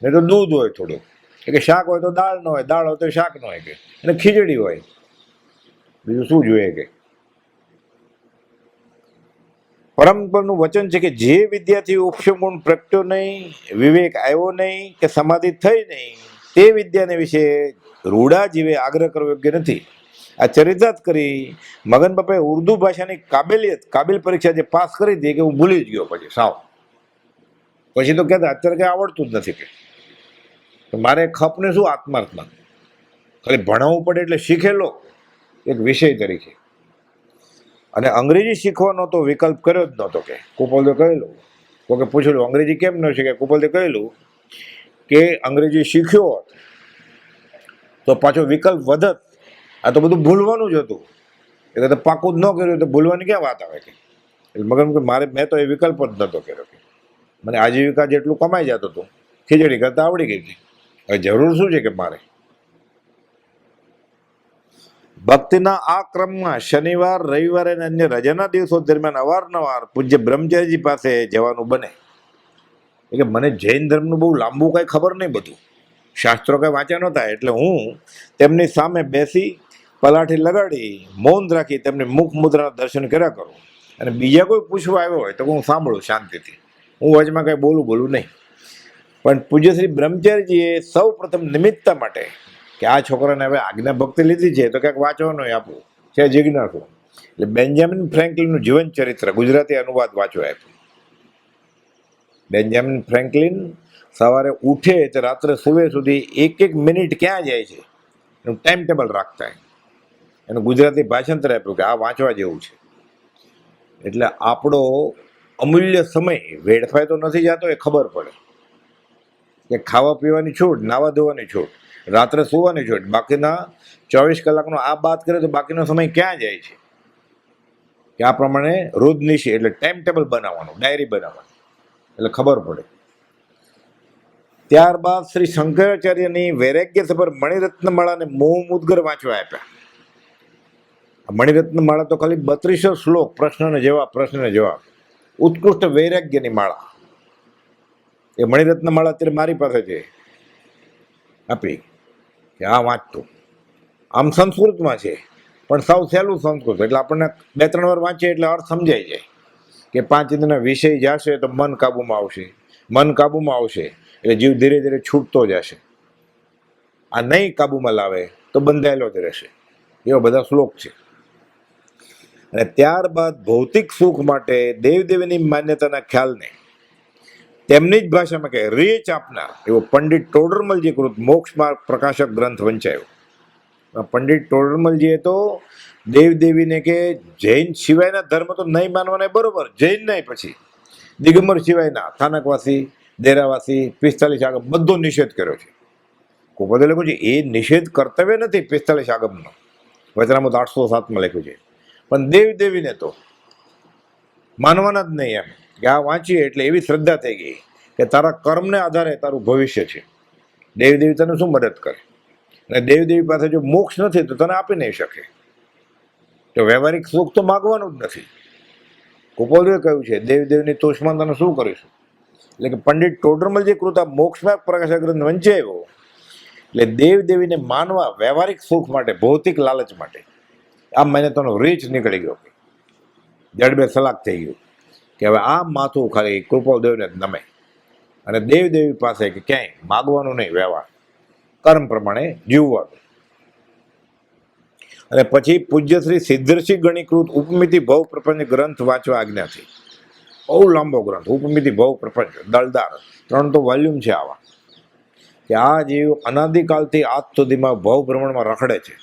નહીં તો દૂધ હોય થોડું, કે શાક હોય તો દાળ ન હોય, દાળ હોય તો શાક ન હોય, કે અને ખીચડી હોય, બીજું શું જોઈએ? કે પરમપરનું વચન છે કે જે વિદ્યાથી ઉપશમગુણ પ્રગટ્યો નહીં, વિવેક આવ્યો નહીં કે સમાધિ થઈ નહીં, તે વિદ્યાને વિશે રૂડા જીવે આગ્રહ કરવો યોગ્ય નથી. આ ચરિતાર્થ કરી મગન બાપાએ ઉર્દુ ભાષાની કાબિલ પરીક્ષા જે પાસ કરી હતી કે હું ભૂલી જ ગયો પછી સાવ. પછી તો કહેતા અત્યારે કંઈ આવડતું જ નથી કે મારે ખપને શું આત્માર્થમાં, ખાલી ભણાવવું પડે એટલે શીખેલો એક વિષય તરીકે. અને અંગ્રેજી શીખવાનો તો વિકલ્પ કર્યો જ નહોતો કે કુપોલદેવ કહેલું, કોકે પૂછેલું અંગ્રેજી કેમ ન શીખે, કુપોલદેવ કહેલું કે અંગ્રેજી શીખ્યો હોત તો પાછો વિકલ્પ વધત, આ તો બધું ભૂલવાનું જ હતું, એટલે તો પાકું જ ન કર્યું તો ભૂલવાની ક્યાં વાત આવે કે. એટલે મગન મારે મેં તો એ વિકલ્પ જ નહોતો કર્યો કે મને આજીવિકા જેટલું કમાઈ જતું હતું, ખીચડી કરતા આવડી ગઈ હતી, હવે જરૂર શું છે કે મારે. ભક્તિના આ ક્રમમાં શનિવાર, રવિવાર અને અન્ય રજાના દિવસો દરમિયાન અવારનવાર પૂજ્ય બ્રહ્મચારીજી પાસે જવાનું બને. એટલે મને જૈન ધર્મનું બહુ લાંબુ કાંઈ ખબર નહીં, બધું શાસ્ત્રો કાંઈ વાંચ્યા નહોતા, એટલે હું તેમની સામે બેસી પલાઠી લગાડી મૌન રાખી તેમની મુખ મુદ્રાના દર્શન કર્યા કરું. અને બીજા કોઈ પૂછવા આવ્યો હોય તો હું સાંભળું શાંતિથી, હું વચમાં કાંઈ બોલું નહીં. પણ પૂજ્ય શ્રી બ્રહ્મચારીજીએ સૌ પ્રથમ નિમિત્તા માટે કે આ છોકરાને હવે આજ્ઞા ભક્તિ લીધી છે તો ક્યાંક વાંચવાનું આપણું છે જિજ્ઞાસુ, એટલે બેન્જામિન ફ્રેન્કલિનનું જીવન ચરિત્ર ગુજરાતી અનુવાદ વાંચવા આપ્યું. બેન્જામિન ફ્રેન્કલિન સવારે ઉઠે તો રાત્રે સુવે સુધી એક મિનિટ ક્યાં જાય છે એનું ટાઈમ ટેબલ રાખતા, એનું ગુજરાતી ભાષાંતર આપ્યું કે આ વાંચવા જેવું છે. એટલે આપણો અમૂલ્ય સમય વેડફાય તો નથી જતો એ ખબર પડે કે ખાવા પીવાની છૂટ, નાવા ધોવાની છૂટ, રાત્રે સુવાની છૂટ, બાકીના 24 કલાકનો આ વાત કરે તો બાકીનો સમય ક્યાં જાય છે કે આ પ્રમાણે રોજ નિશી એટલે ટાઈમ ટેબલ બનાવવાનું, ડાયરી બનાવવાની, એટલે ખબર પડે. ત્યારબાદ શ્રી શંકરાચાર્યની વૈરાગ્યસભર મણિરત્નમાળાને મોહ મુદ્ગર વાંચવા આપ્યા. મણિરત્નમાળા તો ખાલી 32 શ્લોક, પ્રશ્નને જવાબ, ઉત્કૃષ્ટ વૈરાગ્યની માળા. એ મણિરત્નમાળા અત્યારે મારી પાસે છે આપી કે આ વાંચતું. આમ સંસ્કૃતમાં છે પણ સાવ સહેલું સંસ્કૃત, એટલે આપણને 2-3 વાર વાંચીએ એટલે અર્થ સમજાઈ જાય કે 5 ઇન્દ્રિયના વિષય જશે તો મન કાબુમાં આવશે, એટલે જીવ ધીરે ધીરે છૂટતો જશે. આ નહીં કાબુમાં લાવે તો બંધાયેલો જ રહેશે. એવા બધા શ્લોક છે. અને ત્યારબાદ ભૌતિક સુખ માટે દેવદેવીની માન્યતાના ખ્યાલને તેમની જ ભાષામાં કહે રીચ આપનાર એવો પંડિત ટોડરમલજી કૃત મોક્ષ માર્ગ પ્રકાશક ગ્રંથ વંચાયો. પંડિત ટોડરમલજીએ તો દેવદેવીને કે જૈન સિવાયના ધર્મ તો નહીં માનવાના, બરોબર, જૈન નહીં, પછી દિગંબર સિવાયના સ્થાનકવાસી, દેરાવાસી, 45 આગમ બધો નિષેધ કર્યો છે. કુપોદે લખ્યું છે એ નિષેધ કર્તવ્ય નથી 45 આગમનો, વચનામૃત 807માં લખ્યું છે. પણ દેવદેવીને તો માનવાના જ નહીં, એમ કે આ વાંચીએ એટલે એવી શ્રદ્ધા થઈ ગઈ કે તારા કર્મને આધારે તારું ભવિષ્ય છે. દેવદેવી તને શું મદદ કરે, અને દેવદેવી પાસે જો મોક્ષ નથી તો તને આપી નહીં શકે. તો વ્યવહારિક સુખ તો માગવાનું જ નથી. કુપોદે કહ્યું છે દેવદેવની તોષમાં તને શું કરીશું. એટલે કે પંડિત ટોડરમલજી કૃતા મોક્ષમાર્ગ પ્રકાશક ગ્રંથ વંચાયો એટલે દેવદેવીને માનવા વ્યવહારિક સુખ માટે, ભૌતિક લાલચ માટે આ માન્યતાનો રીચ નીકળી ગયો, જડબે સલાક થઈ ગયું કે હવે આ માથું ખાલી કૃપાલદેવને જ નમે, અને દેવદેવી પાસે કે ક્યાંય માગવાનું નહીં, વ્યવહાર કર્મ પ્રમાણે જીવવાનું. અને પછી પૂજ્ય શ્રી સિદ્ધર્ષિ ગણીકૃત ઉપમિતિ ભવ પ્રપંચ ગ્રંથ વાંચવા આજ્ઞા થઈ. બહુ લાંબો ગ્રંથ, ઉપમિતિ ભવ પ્રપંચ, દળદાર 3 તો વોલ્યુમ છે આવા. કે આ જીવ અનાદિકાલથી આજ સુધીમાં ભવ ભ્રમણમાં રખડે છે,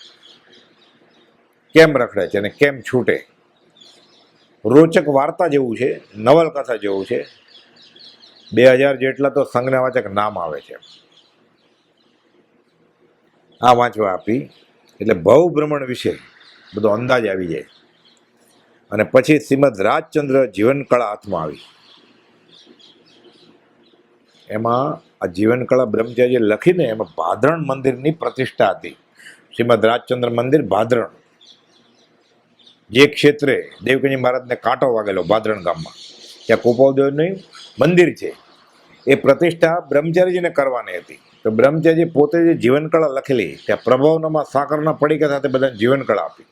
કેમ રખડે છે અને કેમ છૂટે. રોચક વાર્તા જેવું છે, નવલકથા જેવું છે. 2000 જેટલા તો સંજ્ઞા વાચક નામ આવે છે. આ વાંચવા આપી એટલે ભવ ભ્રમણ વિશે બધો અંદાજ આવી જાય. અને પછી શ્રીમદ રાજચંદ્ર જીવનકળા હાથમાં આવી. એમાં આ જીવનકળા બ્રહ્મચારીએ લખીને એમાં ભાદરણ મંદિરની પ્રતિષ્ઠા હતી. શ્રીમદ રાજચંદ્ર મંદિર ભાદરણ, જે ક્ષેત્રે દેવકીજી મહારાજને કાંટો વાગેલો ભાદરણ ગામમાં, ત્યાં કુપાલદેવનું મંદિર છે, એ પ્રતિષ્ઠા બ્રહ્મચારીજીને કરવાની હતી. તો બ્રહ્મચારીજી પોતે જે જીવનકળા લખેલી ત્યાં પ્રભાવનામાં સાકરના પડીકા સાથે બધાને જીવનકળા આપી.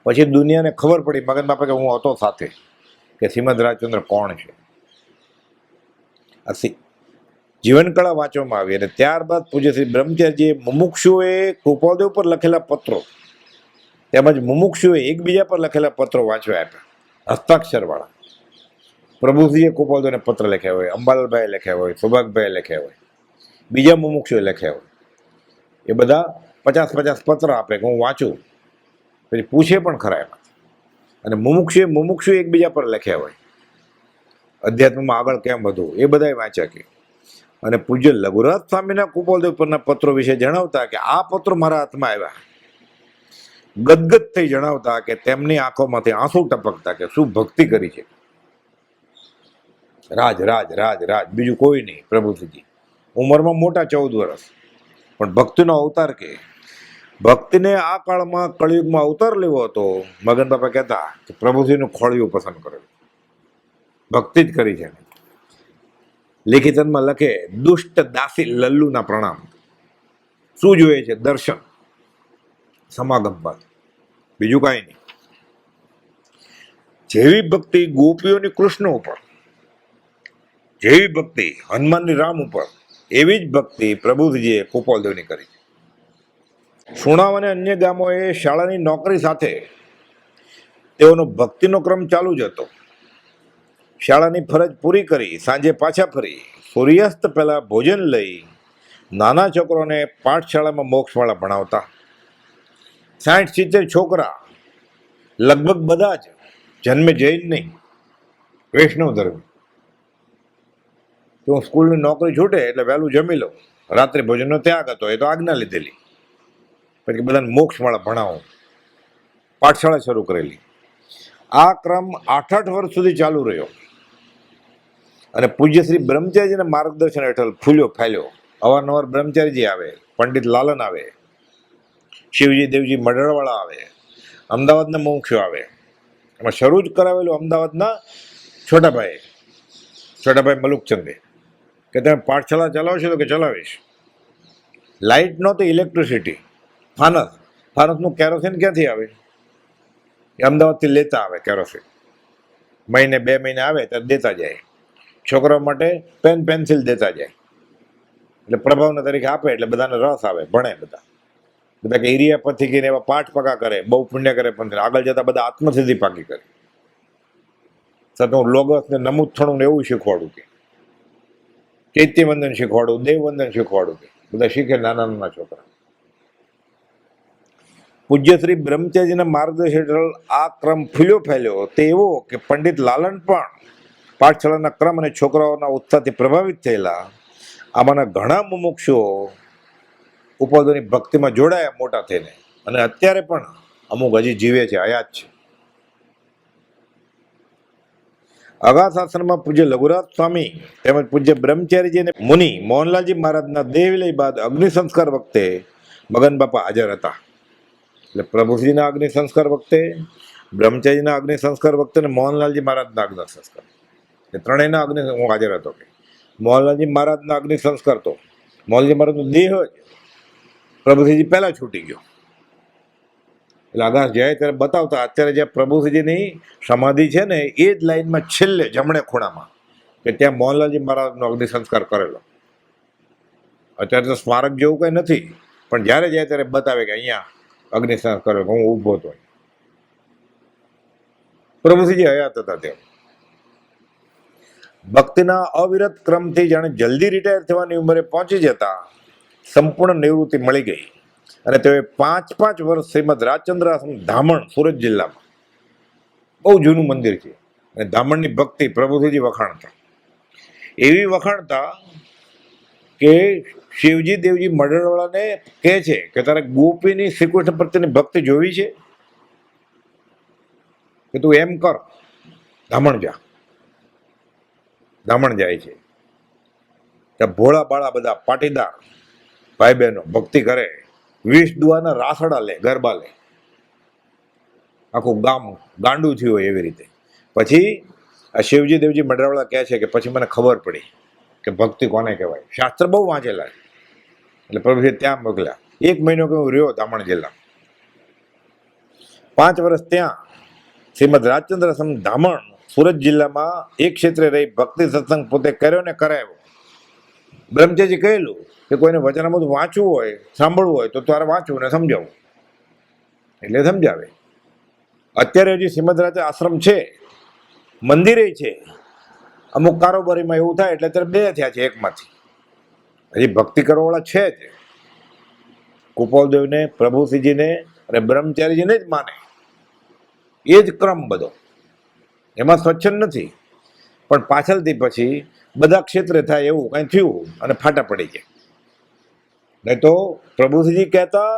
પછી દુનિયાને ખબર પડી, મગન બાપા કે હું હતો સાથે, કે શ્રીમદ રાજચંદ્ર કોણ છે. આ જીવનકળા વાંચવામાં આવી અને ત્યારબાદ પૂજ્ય શ્રી બ્રહ્મચારીજીએ મુમુક્ષુએ કૃપાદેવ પર લખેલા પત્રો તેમજ મુમુક્ષુએ એકબીજા પર લખેલા પત્રો વાંચવા આપ્યા, હસ્તાક્ષરવાળા. પ્રભુજીએ કૃપાદેવને પત્ર લખ્યા હોય, અંબાલાલભાઈએ લખ્યા હોય, સૌભાગભાઈએ લખ્યા હોય, બીજા મુમુક્ષુએ લખ્યા હોય. એ બધા 50-50 પત્ર આપે કે હું વાંચું, પછી પૂછે પણ ખરા એમાં. અને મુમુક્ષુ એકબીજા પર લખ્યા હોય, અધ્યાત્મમાં આગળ કેમ વધવું એ બધાએ વાંચ્યા કે. અને પૂજ્ય લઘુરાજ સ્વામીના કૃપાલદેવ પરના પત્રો વિશે જણાવતા કે આ પત્રો મારા હાથમાં આવ્યા, ગદગદ થઈ જણાવતા કે તેમની આંખોમાંથી આંસુ ટપકતા કે શું ભક્તિ કરી છે. રાજ રાજ રાજ રાજ, બીજું કોઈ નહીં. પ્રભુજી ઉંમરમાં મોટા 14 વર્ષ, પણ ભક્તિનો અવતાર કે ભક્તિને આ કાળમાં કળિયુગમાં અવતાર લેવો હતો. મગન બાપા કહેતા કે પ્રભુજીનું ખોળિયું પસંદ કરેલું, ભક્તિ જ કરી છે. લેખિતનમાં લખે દુષ્ટ દાસી લલ્લુના પ્રણામ. શું જોઈએ છે? દર્શન, સમાગમ બાદ, બીજું કાંઈ નહીં. જેવી ભક્તિ ગોપીઓની કૃષ્ણ ઉપર, જેવી ભક્તિ હનુમાનની રામ ઉપર, એવી જ ભક્તિ પ્રભુજીએ કૃપાલદેવની કરી. સુણાવ અને અન્ય ગામોએ શાળાની નોકરી સાથે તેઓનો ભક્તિનો ક્રમ ચાલુ જ હતો. શાળાની ફરજ પૂરી કરી સાંજે પાછા ફરી સૂર્યાસ્ત પહેલા ભોજન લઈ નાના છોકરોને પાઠશાળામાં મોક્ષવાળા ભણાવતા. 60-70 છોકરા, લગભગ બધા જ જન્મે જૈન નહીં, વૈષ્ણવ ધર્મ. તો હું સ્કૂલની નોકરી છૂટે એટલે વહેલું જમી લઉં, રાત્રે ભોજનનો ત્યાગ હતો એ તો આજ્ઞા લીધેલી, પછી બધાને મોક્ષવાળા ભણાવું, પાઠશાળા શરૂ કરેલી. આ ક્રમ 8-8 વર્ષ સુધી ચાલુ રહ્યો અને પૂજ્ય શ્રી બ્રહ્મચારીજીના માર્ગદર્શન હેઠળ ફૂલ્યો ફાલ્યો. અવારનવાર બ્રહ્મચારીજી આવે, પંડિત લાલન આવે, શિવજી દેવજી મઢડવાળા આવે, અમદાવાદના મુમુક્ષુ આવે. એમાં શરૂ જ કરાવેલું અમદાવાદના છોટાભાઈ મલુકચંદે કે તમે પાઠશાળા ચલાવશો તો કે ચલાવીશ. લાઇટ નહોતી, ઇલેક્ટ્રિસિટી, ફાનસનું કેરોસીન ક્યાંથી આવે? એ અમદાવાદથી લેતા આવે કેરોસીન, મહિને 2 મહિને આવે ત્યારે દેતા જાય. છોકરાઓ માટે પેન્સિલ દેતા જાય, એટલે પ્રભાવના તરીકે આપે એટલે બધાને રસ આવે, ભણે બધા કે એરિયા પરથી ગઈને એવા પાઠ પકા કરે, બહુ પુણ્ય કરે, પણ આગળ જતા બધા આત્મસિદ્ધિ પાકી કરે. સાથે હું લોગસ ને નમૂથણું ને એવું શીખવાડું કે ચૈત્યવંદન શીખવાડું, દેવવંદન શીખવાડું કે બધા શીખે નાના છોકરા. પૂજ્ય શ્રી બ્રહ્મચારીજીના માર્ગદર્શન હેઠળ આ ક્રમ ફૂલ્યો ફેલ્યો તે એવો કે પંડિત લાલન પણ પાઠશાળાના ક્રમ અને છોકરાઓના ઉત્સાહથી પ્રભાવિત થયેલા. આમાંના ઘણા મુમુક્ષુઓ ઉપાધ્યાયની ભક્તિમાં જોડાયા મોટા થઈને, અને અત્યારે પણ અમુક હજી જીવે છે, હયાત છે. અગાસ આશ્રમમાં પૂજ્ય લઘુરાજ સ્વામી તેમજ પૂજ્ય બ્રહ્મચારીજી અને મુનિ મોહનલાલજી મહારાજના દેહ વિલય બાદ અગ્નિ સંસ્કાર વખતે મગન બાપા હાજર હતા. એટલે પ્રભુજીના અગ્નિ સંસ્કાર વખતે, બ્રહ્મચારીજીના અગ્નિ સંસ્કાર વખતે અને મોહનલાલજી મહારાજના અગ્નિ સંસ્કાર, એ ત્રણેયના અગ્નિ હું હાજર હતો. કે મોહનલાલજી મહારાજના અગ્નિ સંસ્કાર તો મોહનલાલજી મહારાજનો દેહ જ પ્રભુજી પહેલા છૂટી ગયો. એટલે આગાસ જાય ત્યારે બતાવતા, અત્યારે જ્યાં પ્રભુજીની સમાધિ છે ને એ જ લાઈનમાં છેલ્લે જમણે ખૂણામાં કે ત્યાં મોહનલાલજી મહારાજનો અગ્નિ સંસ્કાર કરેલો. અત્યારે તો સ્મારક જેવું કંઈ નથી, પણ જ્યારે જાય ત્યારે બતાવે કે અહીંયા અગ્નિ સંસ્કાર કરેલો, હું ઊભો હતો. પ્રભુજી હયાત હતા તેઓ. ભક્તિના અવિરત ક્રમથી જાણે જલ્દી રિટાયર થવાની ઉંમરે પહોંચી જતા સંપૂર્ણ નિવૃત્તિ મળી ગઈ અને તેઓએ 5 વર્ષ શ્રીમદ રાજચંદ્ર આશ્રમ ધામણ, સુરત જિલ્લામાં, બહુ જૂનું મંદિર છે, અને ધામણની ભક્તિ પ્રભુજી વખાણતા. એવી વખાણતા કે શિવજી દેવજી મઢડવાળાને કહે છે કે તારે ગોપીની શ્રી કૃષ્ણ પ્રત્યેની ભક્તિ જોવી છે કે તું એમ કર, ધામણ જા. ધામણ જાય છે, ત્યાં ભોળા બાળા બધા પાટીદાર ભાઈ બહેનો ભક્તિ કરે, 20 દુઆના રાસડા લે, ગરબા લે, આખું ગામ ગાંડું થયું હોય એવી રીતે. પછી આ શિવજી દેવજી મઢરાવાળા કહે છે કે પછી મને ખબર પડી કે ભક્તિ કોને કહેવાય. શાસ્ત્ર બહુ વાંચેલા, એટલે પ્રભુજી ત્યાં મોકલ્યા. 1 મહિનો કે હું રહ્યો ધામણ જિલ્લામાં. 5 વર્ષ ત્યાં શ્રીમદ રાજચંદ્ર આશ્રમ ધામણ સુરત જિલ્લામાં એક ક્ષેત્રે રહી ભક્તિ સત્સંગ પોતે કર્યો ને કરાવ્યો. બ્રહ્મચર્યજી કહેલું કે કોઈને વચનામૃત વાંચવું હોય, સાંભળવું હોય તો તારે વાંચવું ને સમજાવવું, એટલે સમજાવે. અત્યારે હજી શ્રીમદ રાજ આશ્રમ છે, મંદિરે છે, અમુક કારોબારીમાં એવું થાય એટલે અત્યારે બે થયા છે એકમાંથી. હજી ભક્તિ કરવાવાળા છે જ, કુપાલદેવને, પ્રભુસિંહજીને અને બ્રહ્મચારીજીને જ માને, એ જ ક્રમ બધો, એમાં સ્વચ્છંદ નથી. પણ પાછળથી પછી બધા ક્ષેત્રે થાય એવું કંઈ થયું અને ફાટા પડી ગયા. નહીં તો પ્રભુસિંહજી કહેતા,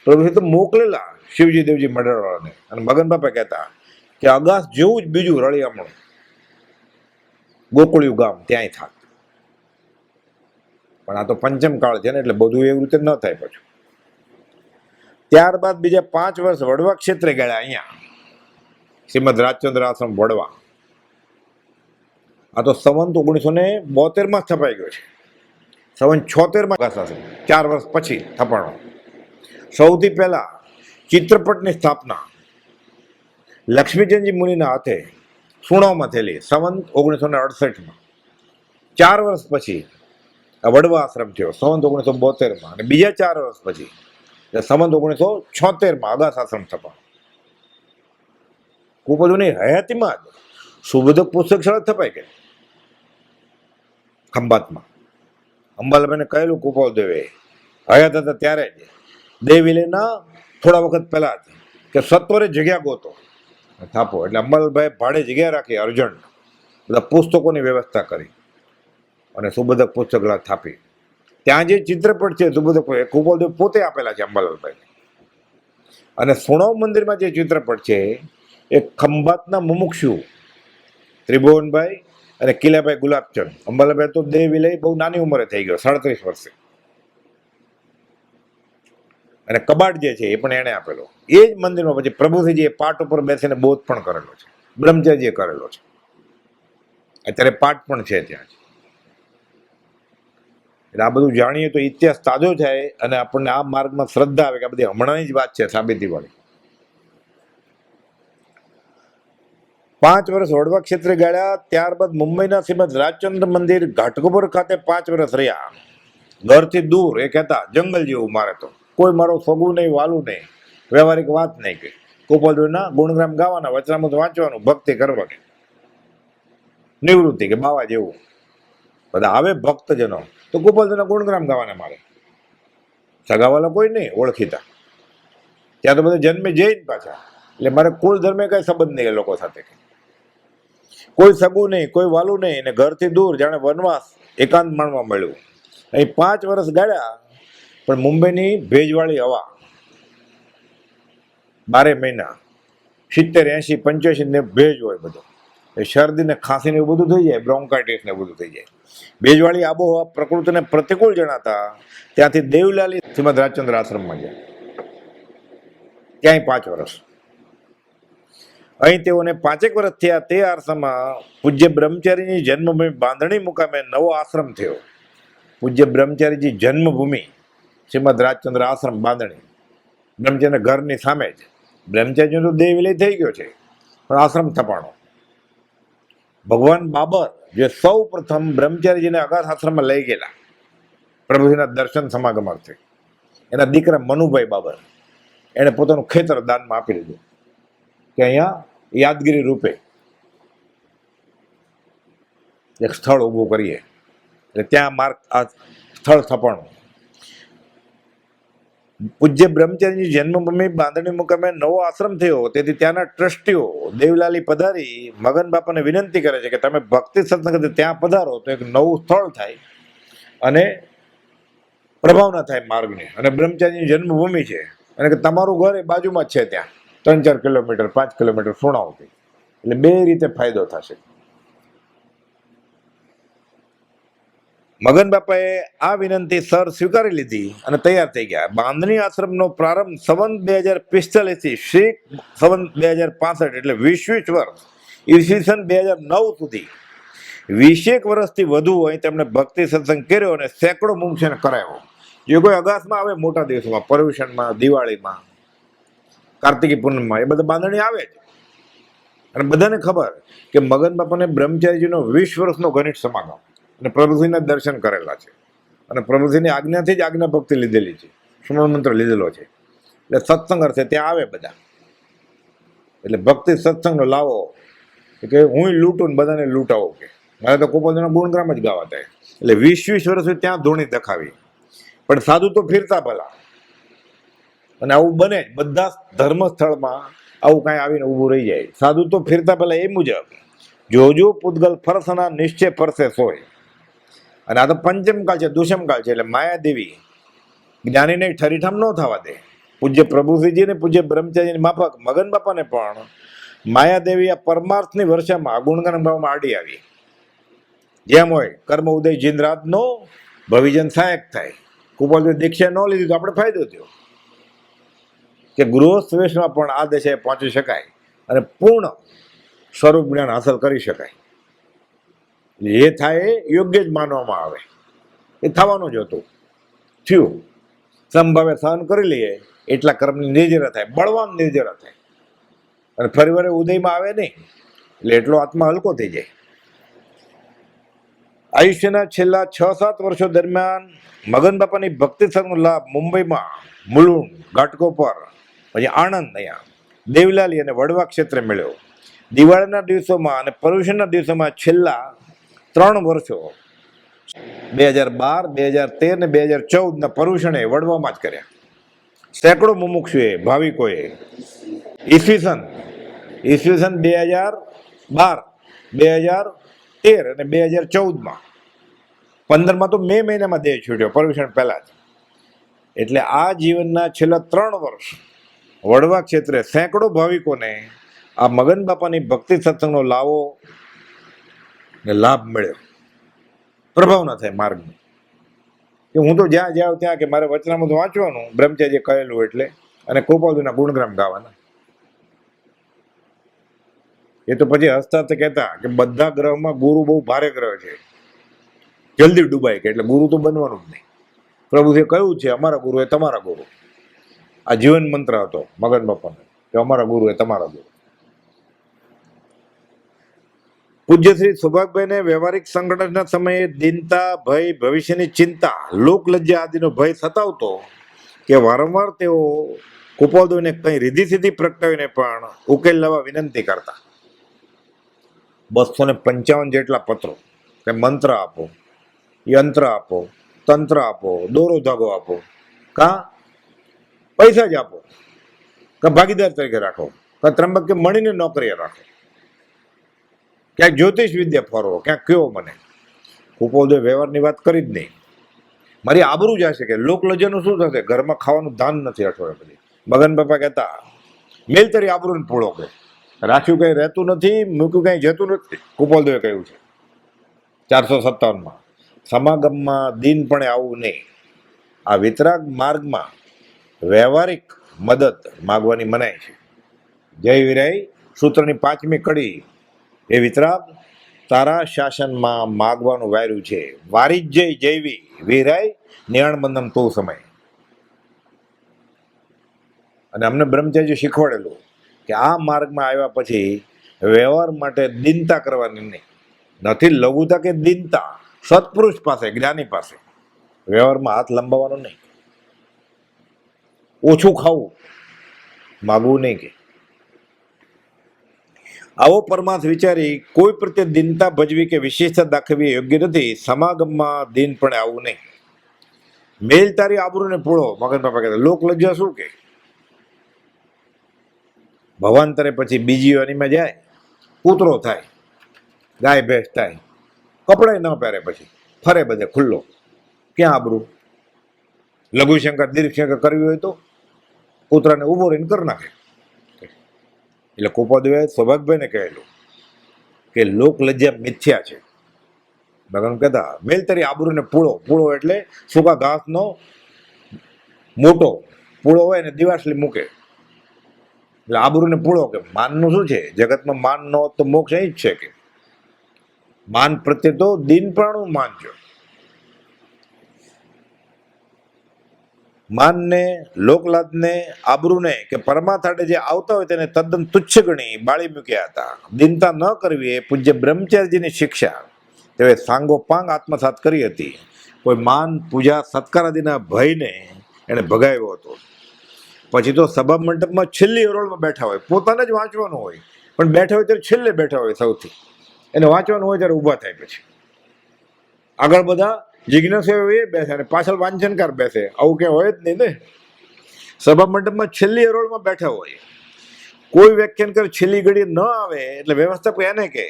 પ્રભુસિંહ તો મોકલેલા શિવજી દેવજી મંડળવાળાને, અને મગન બાપા કહેતા કે અગાસ જેવું જ બીજું રળિયામણું ગોકુળિયું ગામ ત્યાંય થાત. પણ આ તો પંચમ કાળ છે ને, એટલે બધું એવી રીતે ન થાય. પાછું ત્યારબાદ બીજા 5 વર્ષ વડવા ક્ષેત્રે ગયા. અહીંયા શ્રીમદ રાજચંદ્ર આશ્રમ વડવા, આ તો સંવંત 1972 છપાઈ ગયો છે. સંવંત 76 4 વર્ષ પછી છપાણો. સૌથી પહેલા ચિત્રપટની સ્થાપના લક્ષ્મીચંદજી મુનિના હાથે સુણાવમાં થયેલી સંવંત 1968. 4 વર્ષ પછી આ વડવા આશ્રમ થયો સંવંત 1972, અને બીજા 4 વર્ષ પછી સંવંત 1976 અગાસ આશ્રમ છપાણો. કુપાલદેવની હયાતીમાં જ સુબોધક પુસ્તકશાળા છપાઈ ગઈ ખંભાતમાં. અંબાલાભાઈને કહેલું કુપાલદેવે હયાત હતા ત્યારે જ, દેવીલેના થોડા વખત પહેલા જ, કે સત્વરે જગ્યા ગોતો થાપો. એટલે અંબાલાભાઈ ભાડે જગ્યા રાખી, અર્જન્ટ બધા પુસ્તકોની વ્યવસ્થા કરી અને સુબોધક પુસ્તકાલય થાપી. ત્યાં જે ચિત્રપટ છે સુબોધક કુપાલદેવ પોતે આપેલા છે અંબાલાલભાઈને. અને સુણવ મંદિરમાં જે ચિત્રપટ છે એ ખંભાતના મુમુક્ષુ ત્રિભુવનભાઈ અને કિલાભાઈ ગુલાબચંદ. અંબાલાભાઈ તો દેહ વિલય બહુ નાની ઉંમરે થઈ ગયો, 37 વર્ષે. અને કબાટ જે છે એ પણ એણે આપેલો. એ જ મંદિરમાં પછી પ્રભુસિંહજીએ પાટ ઉપર બેસીને બોધ પણ કરેલો છે, બ્રહ્મચારીજીએ કરેલો છે. અત્યારે પાઠ પણ છે ત્યાં. એટલે આ બધું જાણીએ તો ઇતિહાસ તાજો થાય અને આપણને આ માર્ગમાં શ્રદ્ધા આવે કે આ બધી હમણાંની જ વાત છે, સાબિતી વાળી. 5 વર્ષ વડવા ક્ષેત્રે ગાળ્યા. ત્યારબાદ મુંબઈના શ્રીમદ રાજચંદ્ર મંદિર ઘાટકોપર ખાતે 5 વર્ષ રહ્યા. ઘરથી દૂર, એ કહેતા જંગલ જેવું. મારે તો કોઈ મારો સગું નહીં, વાલું નહીં, વ્યવહારિક વાત નહીં. કે કુપાલદેવના ગુણગ્રામ ગાવાના, વચનામૃત વાંચવાનું, ભક્તિ કરવાની, નિવૃત્તિ કે બાવા જેવું. બધા આવે ભક્તજનો તો કુપાલદેવના ગુણગ્રામ ગાવાના. મારે સગાવાલા કોઈ નહીં ઓળખીતા, ત્યાં તો બધા જન્મે જઈને પાછા. એટલે મારે કુલ ધર્મે કઈ સંબંધ નહીં એ લોકો સાથે, કોઈ સગું નહીં, કોઈ વાલું નહીં, ને ઘરથી દૂર, જાણે વનવાસ એકાંત માણવા મળ્યું. અહીં 5 વર્ષ ગાળ્યા. પણ મુંબઈની ભેજવાળી હવા 12 મહિના 70, 80, 85 ને ભેજ હોય બધો, એ શરદી ને ખાંસી ને એવું બધું થઈ જાય, બ્રોન્કાઇટિસ ને બધું થઈ જાય. ભેજવાળી આબોહવા પ્રકૃતિને પ્રતિકૂળ જણાતા ત્યાંથી દેવલાલી શ્રીમદ રાજચંદ્ર આશ્રમમાં ગયા. ક્યાંય 5 વર્ષ. અહીં તેઓને 5 વર્ષ થયા. તે આશ્રમમાં પૂજ્ય બ્રહ્મચારીની જન્મભૂમિ બાંધણી મુકામે નવો આશ્રમ થયો. પૂજ્ય બ્રહ્મચારીજી જન્મભૂમિ શ્રીમદ રાજચંદ્ર આશ્રમ બાંધણી, બ્રહ્મચારીના ઘરની સામે જ. બ્રહ્મચારીનો તો દેહ વિલય થઈ ગયો છે, પણ આશ્રમ થપાણો. ભગવાન બાબર જે સૌ પ્રથમ બ્રહ્મચારીજીને અગાસ આશ્રમમાં લઈ ગયેલા પ્રભુજીના દર્શન સમાગમ અર્થે, એના દીકરા મનુભાઈ બાબર, એણે પોતાનું ખેતર દાનમાં આપી દીધું કે અહીંયા યાદગીરી રૂપે એક સ્થળ ઊભું કરીએ. એટલે ત્યાં માર્ગ આ સ્થળ થપાણું. પૂજ્ય બ્રહ્મચારીની જન્મભૂમિ બાંધણી મુકામે નવો આશ્રમ થયો. તેથી ત્યાંના ટ્રસ્ટીઓ દેવલાલી પધારી મગન બાપાને વિનંતી કરે છે કે તમે ભક્તિ સત્સંગ ત્યાં પધારો તો એક નવું સ્થળ થાય અને પ્રભાવ ના થાય માર્ગની. અને બ્રહ્મચારીની જન્મભૂમિ છે, અને કે તમારું ઘર એ બાજુમાં જ છે, ત્યાં 3-4 કિલોમીટર 5 કિલોમીટર સુણાવથી. એટલે બે રીતે ફાયદો થશે. મગન બાપાએ આ વિનંતી સર સ્વીકારી લીધી અને તૈયાર થઈ ગયા. બાંધણી આશ્રમનો પ્રારંભ સંવંત 2045 થી શ્રી સંવંત 2065, એટલે 20 વર્ષ, ઈસવીસન 2009 સુધી 20 વર્ષથી વધુ અહીં તેમણે ભક્તિ સત્સંગ કર્યો અને સેંકડો મુમુક્ષુને કરાયો. જે કોઈ અગાસમાં આવે મોટા દિવસોમાં, પર્યુષણમાં, દિવાળીમાં, કાર્તિકી પૂનમમાં, એ બધા બાંધણી આવે જ. અને બધાને ખબર કે મગન બાપાને બ્રહ્મચારીજીનો 20 વર્ષનો ઘનિષ્ઠ સમાગમ અને પ્રભુજીના દર્શન કરેલા છે અને પ્રભુજીની આજ્ઞાથી જ આજ્ઞા ભક્તિ લીધેલી છે, સ્મરણ મંત્ર લીધેલો છે. એટલે સત્સંગ અર્થે ત્યાં આવે બધા. એટલે ભક્તિ સત્સંગનો લાવો કે હું લૂંટું ને બધાને લૂંટાવો કે મારે તો ગોપાલજીના ગુણગ્રામ જ ગાવા થાય. એટલે 20 વર્ષ ત્યાં ધૂણી દખાવી. પણ સાધુ તો ફીરતા ભલા, અને આવું બને બધા ધર્મ સ્થળમાં આવું કાંઈ આવીને ઊભું રહી જાય. સાધુ તો ફીરતા પહેલા એ મુજબ જોજો પૂતગલ ફરસના નિશ્ચય ફરસે સોય. અને આ તો પંચમ કાળ છે, દુષ્મ કાળ છે. એટલે માયાદેવી જ્ઞાનીને ઠરીઠામ ન થવા દે. પૂજ્ય પ્રભુશ્રીજી ને પૂજ્ય બ્રહ્મચારીની માફક મગન બાપાને પણ માયાદેવી આ પરમાર્થની વર્ષામાં ગુણગાન ભાવમાં આડી આવી. જેમ હોય કર્મ ઉદય જીંદ્રાતનો ભવિજન સહાયક થાય. કુપાલજી દીક્ષા ન લીધી તો આપણે ફાયદો થયો કે ગૃહસ્થ વેશમાં પણ આ દશાએ પહોંચી શકાય અને પૂર્ણ સ્વરૂપ જ્ઞાન હાંસલ કરી શકાય. એ થાય એ યોગ્ય જ માનવામાં આવે. એ થવાનું જ હતું, થયું. સમભાવે સહન કરી લઈએ એટલા કર્મની નિર્જરા થાય, બળવાન નિર્જરા થાય, અને ફરી વાર ઉદયમાં આવે નહીં એટલે એટલો આત્મા હલકો થઈ જાય. આયુષ્યના છેલ્લા 6-7 વર્ષો દરમિયાન મગન બાપાની ભક્તિ સંગનો લાભ મુંબઈમાં મુલુંડ, ઘાટકોપર, પછી આણંદ, અહીંયા દેવલાલી અને વડવા ક્ષેત્રે મળ્યો. દિવાળીના દિવસોમાં અને પર્યુષણના દિવસોમાં છેલ્લા 3 વર્ષો 2012, 2013 ને 2014 પર્યુષણે વડવામાં જ કર્યા. સેંકડો મુમુક્ષુએ, ભાવિકોએ ઈસવીસન 2012, 2013 અને 2014 15 તો મે મહિનામાં દેહ છૂટ્યો, પર્યુષણ પહેલા જ. એટલે આ જીવનના છેલ્લા 3 વર્ષ વડવા ક્ષેત્રે સેંકડો ભાવિકોને આ મગન બાપાની ભક્તિ સત્સંગનો લાવો ને લાભ મળ્યો. પ્રભાવ ના થાય માર્ગનો. કે હું તો જ્યાં જાઉં ત્યાં કે મારે વચનામૃત વાંચવાનું, બ્રહ્મચારીએ કહેલું એટલે, અને ગોપાલજીના ગુણગ્રામ ગાવાના. એ તો પછી હસતા તો કહેતા કે બધા ગ્રહમાં ગુરુ બહુ ભારે ગ્રહ છે, જલ્દી ડૂબાય કે, એટલે ગુરુ તો બનવાનું જ નહીં. પ્રભુએ કહ્યું છે અમારા ગુરુ એ તમારા ગુરુ. આ જીવન મંત્ર હતો મગન બાપાનો કે અમારા ગુરુ એ તમારા ગુરુ. પૂજ્ય શ્રી સૌભાગભાઈને વ્યવહારિક સંકટના સમયે દીનતા, ભય, ભવિષ્યની ચિંતા, લોકલજ્જા આદિનો ભય સતાવતો કે વારંવાર તેઓ કુપોદોને કંઈ રીધિ સીધી પ્રગટાવીને પણ ઉકેલ લાવવા વિનંતી કરતા. 255 જેટલા પત્રો કે મંત્ર આપો, યંત્ર આપો, તંત્ર આપો, દોરો ધાગો આપો, કા પૈસા જ આપો, કા ભાગીદાર તરીકે રાખો, કા ત્રંબક કે મણીને નોકરીએ રાખો, ક્યાંક જ્યોતિષ વિદ્યા ફરવો, ક્યાંક કયો મને. કુપોદે વ્યવહારની વાત કરી જ નહીં. મારી આબરૂ જશે કે લોકલજ્જાનું શું થશે, ઘરમાં ખાવાનું ધાન નથી અઠવાડિયા પછી. મગન બાપા કહેતા મેલ તારી આબરૂને પૂળો કે રાખ્યું કંઈ રહેતું નથી, મૂક્યું કંઈ જતું નથી. કુપોલદેવે કહ્યું છે 457માં, સમાગમમાં દિનપણે આવવું નહીં. આ વિતરાગ માર્ગમાં વ્યવહારિક મદદ માગવાની મનાય છે. જય વિરાય સૂત્રની 5મી કડી એ વિતરાગ તારા શાસનમાં માગવાનું વાર્યું છે. વારી જય જયવી વિરાય નિયાણ બંધમ તો સમય. અને અમને બ્રહ્મચારી શીખવાડેલું કે આ માર્ગમાં આવ્યા પછી વ્યવહાર માટે દીનતા કરવાની નહીં. નથી લઘુતા કે દીનતા, સત્પુરુષ પાસે, જ્ઞાની પાસે વ્યવહારમાં હાથ લંબાવવાનો નહીં. ઓછું ખાવું, માગવું નહીં. કે આવો પરમાર્થ વિચારી કોઈ પ્રત્યે દીનતા ભજવી કે વિશેષતા દાખવવી યોગ્ય નથી. સમાગમમાં દીનપણે આવવું નહીં. મેલ તારી આબરૂને પૂળો, મગન બાપા કહેતા. લોક લજ્જા શું કે ભવાંતરે પછી બીજી યોનીમાં જાય, કૂતરો થાય, ગાય ભેંસ થાય, કપડાય ન પહેરે, પછી ફરે બધે ખુલ્લો, ક્યાં આબરૂ? લઘુશંકર દીર્ઘશંકર કરવી હોય તો કૂતરાને ઊભો રહીને કરી નાખે. એટલે કુપોદવે સૌભાગભાઈને કહેલું કે લોક લજ્જા મિથ્યા છે. ભગવાન કહેતા મેલ તારી આબરૂને પૂળો. પૂળો એટલે સૂકા ઘાસનો મોટો પૂળો હોય ને દિવાસલી મૂકે, એટલે આબરૂને પૂળો. કે માનનું શું છે જગતમાં? માન ન હોત તો મોક્ષ અહીં જ છે. કે માન પ્રત્યે તો દિનપણું માનજો. માનને, લોકલાજને, આબરૂને કે પરમાર્થે જે આવતા હોય તેને તદ્દન તુચ્છ ગણી બાળી મૂક્યા હતા. દિનતા ન કરવી એ પૂજ્ય બ્રહ્મચારીજીની શિક્ષા તેઓએ સાંગોપાંગ આત્મસાત કરી હતી. કોઈ માન, પૂજા, સત્કાર આદિના ભયને એણે ભગાવ્યો હતો. પછી તો સભા મંડપમાં છેલ્લી હરોળમાં બેઠા હોય, પોતાને જ વાંચવાનું હોય, પણ બેઠા હોય ત્યારે છેલ્લે બેઠા હોય. સૌથી એને વાંચવાનું હોય ત્યારે ઊભા થાય. પછી આગળ બધા જિજ્ઞાસુ એ બેસે અને પાછળ વાંચનકાર બેસે. આવું ક્યાં હોય જ નહીં ને. સભા મંડપમાં છેલ્લી હરોળમાં બેઠા હોય, કોઈ વ્યાખ્યાન કર છેલ્લી ઘડી ન આવે એટલે વ્યવસ્થાપક એને કહે,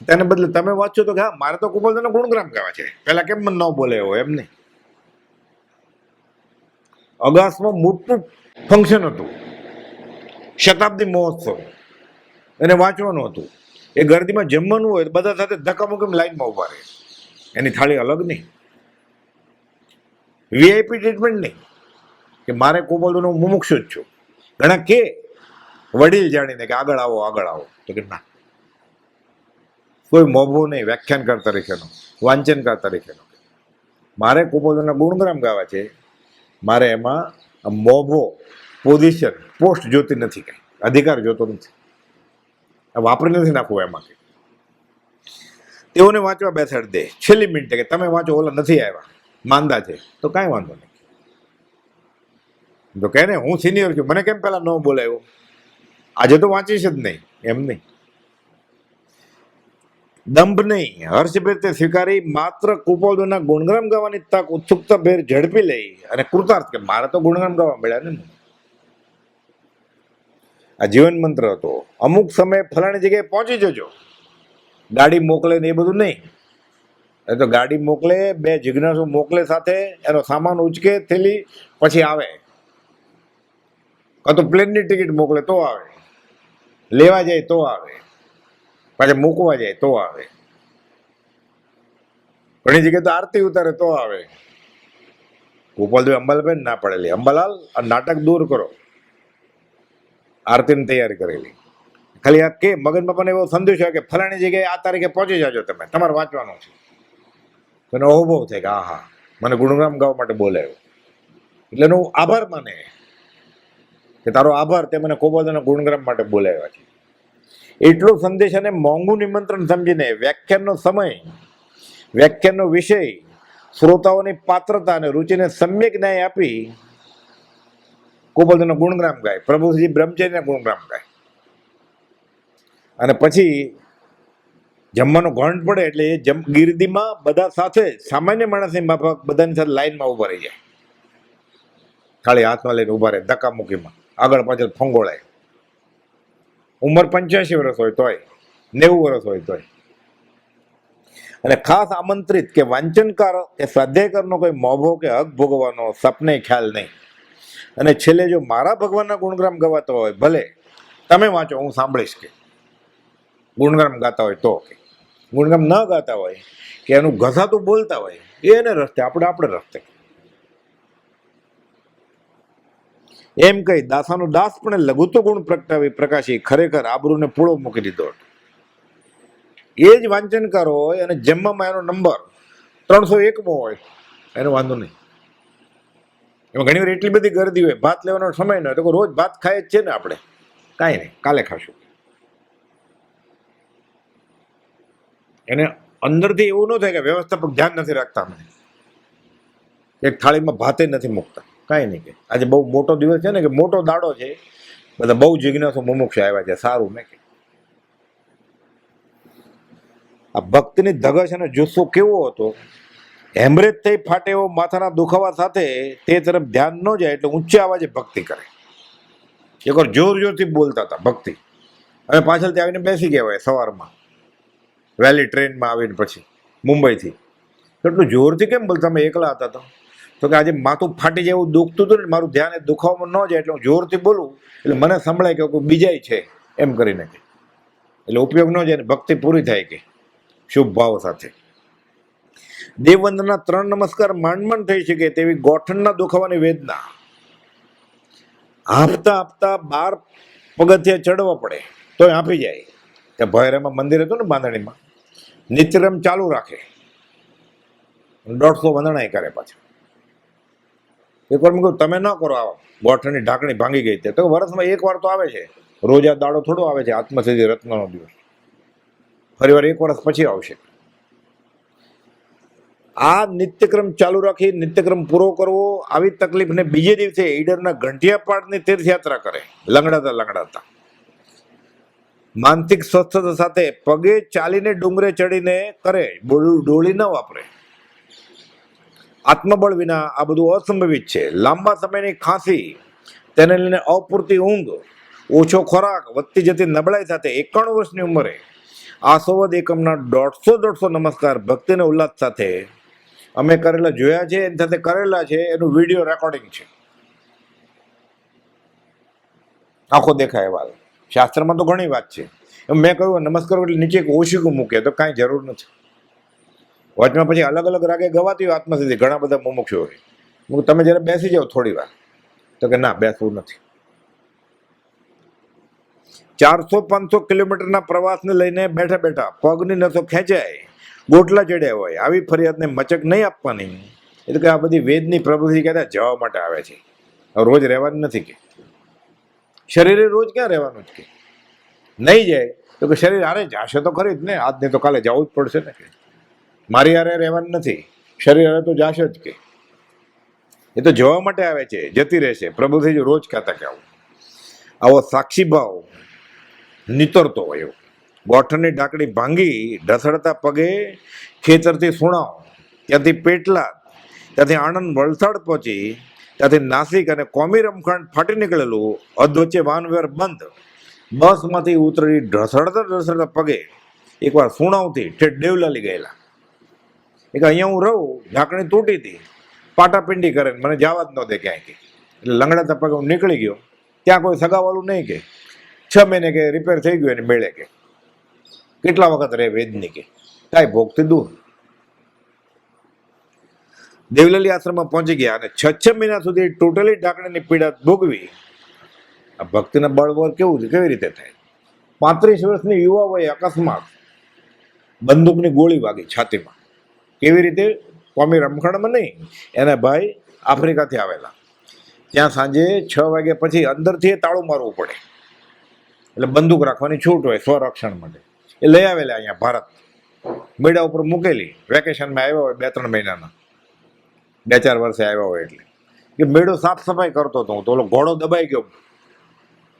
તેને બદલે તમે વાંચો તો કે હા મારે તો કુપોલજીના ગુણગ્રામ ગાવા છે, પેલા કેમ મને ન બોલે હોય એમ નહીં. અગાસમાં મોટું ફંક્શન હતું, શતાબ્દી મહોત્સવ, એને વાંચવાનું હતું. એ ગરદીમાં જમવાનું હોય બધા સાથે ધક્કામુક્કી લાઈનમાં ઉભા રહે. એની થાળી અલગ નહીં, વીઆઈપી ટ્રીટમેન્ટ નહીં કે મારે કુપોલજીનો મુમુક્ષુ જ છું. ઘણા કે વડીલ જાણીને કે આગળ આવો આગળ આવો, તો કે ના, કોઈ મોભો નહીં વ્યાખ્યાનકાર તરીકેનો, વાંચનકાર તરીકેનો. મારે કુપોલજીના ગુણગ્રામ ગાવા છે, મારે એમાં મોભો, પોઝિશન, પોસ્ટ જોતી નથી, કઈ અધિકાર જોતો નથી, વાપરી નથી નાખવું એમાં. તેઓને વાંચવા બેસાડી દે છેલ્લી મિનિટે કે તમે વાંચો, ઓલા નથી આવ્યા, માંદા છે, તો કાંઈ વાંધો નહીં. તો કહે ને હું સિનિયર છું, મને કેમ પેલા ન બોલાવ્યો, આજે તો વાંચીશ જ નહીં, એમ નહીં. દંભ નહીં, હર્ષભેર તે સ્વીકારી માત્ર કુપોલજીના ગુણગ્રામ ગાવાની તક ઉત્સુકતા ભેર ઝડપી લઈ અને કૃતાર્થ કે મારે તો ગુણગ્રામ ગાવા મળ્યા ને. આ જીવન મંત્ર હતો. અમુક સમયે ફલાણી જગ્યાએ પહોંચી જજો. ગાડી મોકલે ને એ બધું નહીં. એ તો ગાડી મોકલે, બે જિજ્ઞાસુ મોકલે સાથે, એનો સામાન ઉચકે થેલી, પછી આવે. કાં તો પ્લેનની ટિકિટ મોકલે તો આવે, લેવા જાય તો આવે, પાછા મૂકવા જાય તો આવે, ઘણી જગ્યાએ તો આરતી ઉતારે તો આવે. ગોપાલદેવ અંબાલાલ ના પડેલી, અંબાલાલ આ નાટક દૂર કરો, આરતીની તૈયારી કરેલી. ખાલી આ કે મગન બાપાને એવો સંદેશ હોય કે ફલાણી જગ્યાએ આ તારીખે પહોંચી જાજો, તમે તમારે વાંચવાનું છે. એનો અનુભવ થાય કે હા મને ગુણગ્રામ ગાવા માટે બોલાયો, એટલે એનો આભાર માને કે તારો આભાર, તે મને કુપોલજીના ગુણગ્રામ માટે બોલાવ્યા છે. એટલો સંદેશ અને મોંઘું નિમંત્રણ સમજીને વ્યાખ્યાનનો સમય, વ્યાખ્યાનનો વિષય, શ્રોતાઓની પાત્રતા અને રુચિને સમ્યક ન્યાય આપી કુપોલજીના ગુણગ્રામ ગાય, પ્રભુજી બ્રહ્મચારીના ગુણગ્રામ ગાય. અને પછી જમવાનું ઘંટ પડે એટલે એ ગીરદીમાં બધા સાથે, સામાન્ય માણસની માફક બધાની સાથે લાઈનમાં ઉભા રહી જાય. થાળી હાથમાં લઈને ઉભા રહે, ધક્કામુક્કીમાં આગળ પાછળ ફંગોળાય. ઉંમર 85 વર્ષ હોય તોય, 90 વર્ષ હોય તોય. અને ખાસ આમંત્રિત કે વાંચનકાર કે સ્વાધ્યાયકારનો કોઈ મોભો કે હક ભોગવવાનો સપને ખ્યાલ નહીં. અને છેલ્લે જો મારા ભગવાનના ગુણગ્રામ ગવાતો હોય, ભલે તમે વાંચો, હું સાંભળીશ. કે ગુણગ્રામ ગાતા હોય તો, કે ગુણગ્રામ ન ગાતા હોય કે એનું ઘસાતું બોલતા હોય, એને રસ્તે, આપણે રસ્તે. એમ કહી દાસાનો દાસ પણ લઘુત્વ ગુણ પ્રગટાવી પ્રકાશી ખરેખર આબરૂને પૂળો મૂકી દીધો. એ જ વાંચનકાર હોય અને જમવામાં એનો નંબર 301મો હોય, એનો વાંધો નહીં. એમાં ઘણી વાર એટલી બધી ગરદી હોય, ભાત લેવાનો સમય ન હોય તો રોજ ભાત ખાય જ છે ને આપણે, કાંઈ નહીં કાલે ખાશું. એને અંદરથી એવું ન થાય કે વ્યવસ્થાપક ધ્યાન નથી રાખતા, મને એક થાળીમાં ભાતે નથી મૂકતા, કાંઈ નહીં. કે આજે બહુ મોટો દિવસ છે ને, કે મોટો દાડો છે, બધા બહુ જિજ્ઞાસુ મુમુક્ષ આવ્યા છે, સારું મેં કે. આ ભક્તિની ધગશ અને જુસ્સો કેવો હતો, હેમરેજ થઈ ફાટે એવો માથાના દુખાવા સાથે તે તરફ ધ્યાન ન જાય એટલે ઊંચા અવાજે ભક્તિ કરે. એકવાર જોર જોરથી બોલતા હતા ભક્તિ, હવે પાછળથી આવીને બેસી ગયા હોય સવારમાં વહેલી ટ્રેનમાં આવીને પછી મુંબઈથી. એટલું જોરથી કેમ બોલતા? અમે એકલા હતા તો કે આજે માથું ફાટી જાય એવું દુખતું હતું ને, મારું ધ્યાન એ દુખાવામાં ન જાય એટલે હું જોરથી બોલું એટલે મને સંભળાય કે કોઈ બીજાય છે એમ કરીને, કે એટલે ઉપયોગ ન જાય, ભક્તિ પૂરી થાય કે શુભ ભાવ સાથે. દેવવંદનના 3 નમસ્કાર માંડ થઈ શકે તેવી ગોઠણના દુખાવાની વેદના હાંફતા હાંફતા 12 પગથિયા ચડવા પડે તોય હાંફી જાય. ત્યાં ભૈરવમાં મંદિર હતું ને બાંધણીમાં, નિત્યક્રમ ચાલુ રાખે, 150 વંદણાય કરે પાછા. એકવાર મેં કહ્યું તમે ન કરો આવો, ગોઠણની ઢાંકણી ભાંગી ગઈ તે તો વર્ષમાં એકવાર તો આવે છે, રોજ આ દાડો થોડો આવે છે આત્મસિદ્ધિ રત્નનો દિવસ, ફરી વાર 1 વર્ષ પછી આવશે. આ નિત્યક્રમ ચાલુ રાખી નિત્યક્રમ પૂરો કરવો. આવી તકલીફને બીજે દિવસે ઈડરના ઘંટિયા પાડની તીર્થયાત્રા કરે, લંગડાતા લંગડાતા માનસિક સ્વસ્થતા સાથે પગે ચાલીને ડુંગરે ચડીને કરે, ડોળી ન વાપરે. આત્મબળ વિના આ બધું અસંભવિત છે. લાંબા સમયની ખાંસી, તેને લઈને અપૂરતી ઊંઘ, ઓછો ખોરાક, વધતી જતી નબળાઈ સાથે 91 વર્ષની ઉંમરે આસોવદ એકમના 150 નમસ્કાર ભક્તિને ઉલ્લાસ સાથે અમે કરેલા જોયા છે, એની સાથે કરેલા છે, એનું વિડીયો રેકોર્ડિંગ છે, આખો દેખાય એવા. શાસ્ત્રમાં તો ઘણી વાત છે. મેં કહ્યું નમસ્કાર એટલે નીચે એક ઓશિકું મૂકે તો કાંઈ જરૂર નથી. વચમાં પછી અલગ અલગ રાગે ગવાતી હોય આત્મસિદ્ધિ, ઘણા બધા મુમુક્ષો હોય. હું તમે જયારે બેસી જાઓ થોડી વાર, તો કે ના બેસવું નથી. 400-500 કિલોમીટરના પ્રવાસને લઈને બેઠા બેઠા પગની નસો ખેંચાય, ગોટલા ચડ્યા હોય, આવી ફરિયાદને મચક નહીં આપવાની. એટલે કે આ બધી વેદની પ્રવૃત્તિ કહેતા જવા માટે આવે છે, રોજ રહેવાની નથી. કે શરીરે રોજ ક્યાં રહેવાનું જ કે નહીં જાય તો કે શરીર હારે જશે તો ખરી જ ને, આજ નહીં તો કાલે જવું જ પડશે ને. કે મારી હારે રહેવાનું નથી, શરીર હારે તો જશે જ. કે એ તો જવા માટે આવે છે, જતી રહેશે. પ્રભુજી રોજ કહેતા કે આવો સાક્ષી ભાવ નીતરતો હોય. ગોઠણની ઢાંકણી ભાંગી ઢસડતા પગે ખેતરથી સુણાવ, ત્યાંથી પેટલા, ત્યાંથી આણંદ વલસાડ પહોંચી, ત્યાંથી નાસિક અને કોમી રમખાણ ફાટી નીકળેલું, અધવચ્ચે વાહનવ્યવહાર બંધ, બસમાંથી ઉતરી ઢસડતા પગે એકવાર સુણાવથી ઠેઠ દેવલાલી ગયેલા. એક અહીંયા હું રહું, ઢાંકણી તૂટી હતી, પાટાપિંડી કરે મને જવા જ ન દે ક્યાંય. એટલે લંગડાતા પગે હું નીકળી ગયો. ત્યાં કોઈ સગાવાળું નહીં. કે 6 મહિને કે રિપેર થઈ ગયું એને મેળે. કે કેટલા વખત રહે વેદની. કે કાંઈ ભોગથી દૂર. દેવલાલી આશ્રમમાં પહોંચી ગયા અને 6 મહિના સુધી ટોટલી ઢાંકણીની પીડા ભોગવી. આ ભક્તિના બળવર કેવી રીતે થાય? 35 વર્ષની યુવા વયે અકસ્માત બંદૂકની ગોળી વાગી છાતીમાં. કેવી રીતે? કોમી રમખાણમાં નહીં, એના ભાઈ આફ્રિકાથી આવેલા. ત્યાં સાંજે 6 વાગ્યા પછી અંદરથી તાળું મારવું પડે, એટલે બંદૂક રાખવાની છૂટ હોય સ્વરક્ષણ માટે. એ લઈ આવેલા અહીંયા ભારત, બેડા ઉપર મૂકેલી. વેકેશનમાં આવ્યા હોય 2-3 મહિનાના, 2-4 વર્ષે આવ્યા હોય. એટલે કે મેળો સાફ સફાઈ કરતો હતો હું, તો ઓલો ઘોડો દબાઈ ગયો,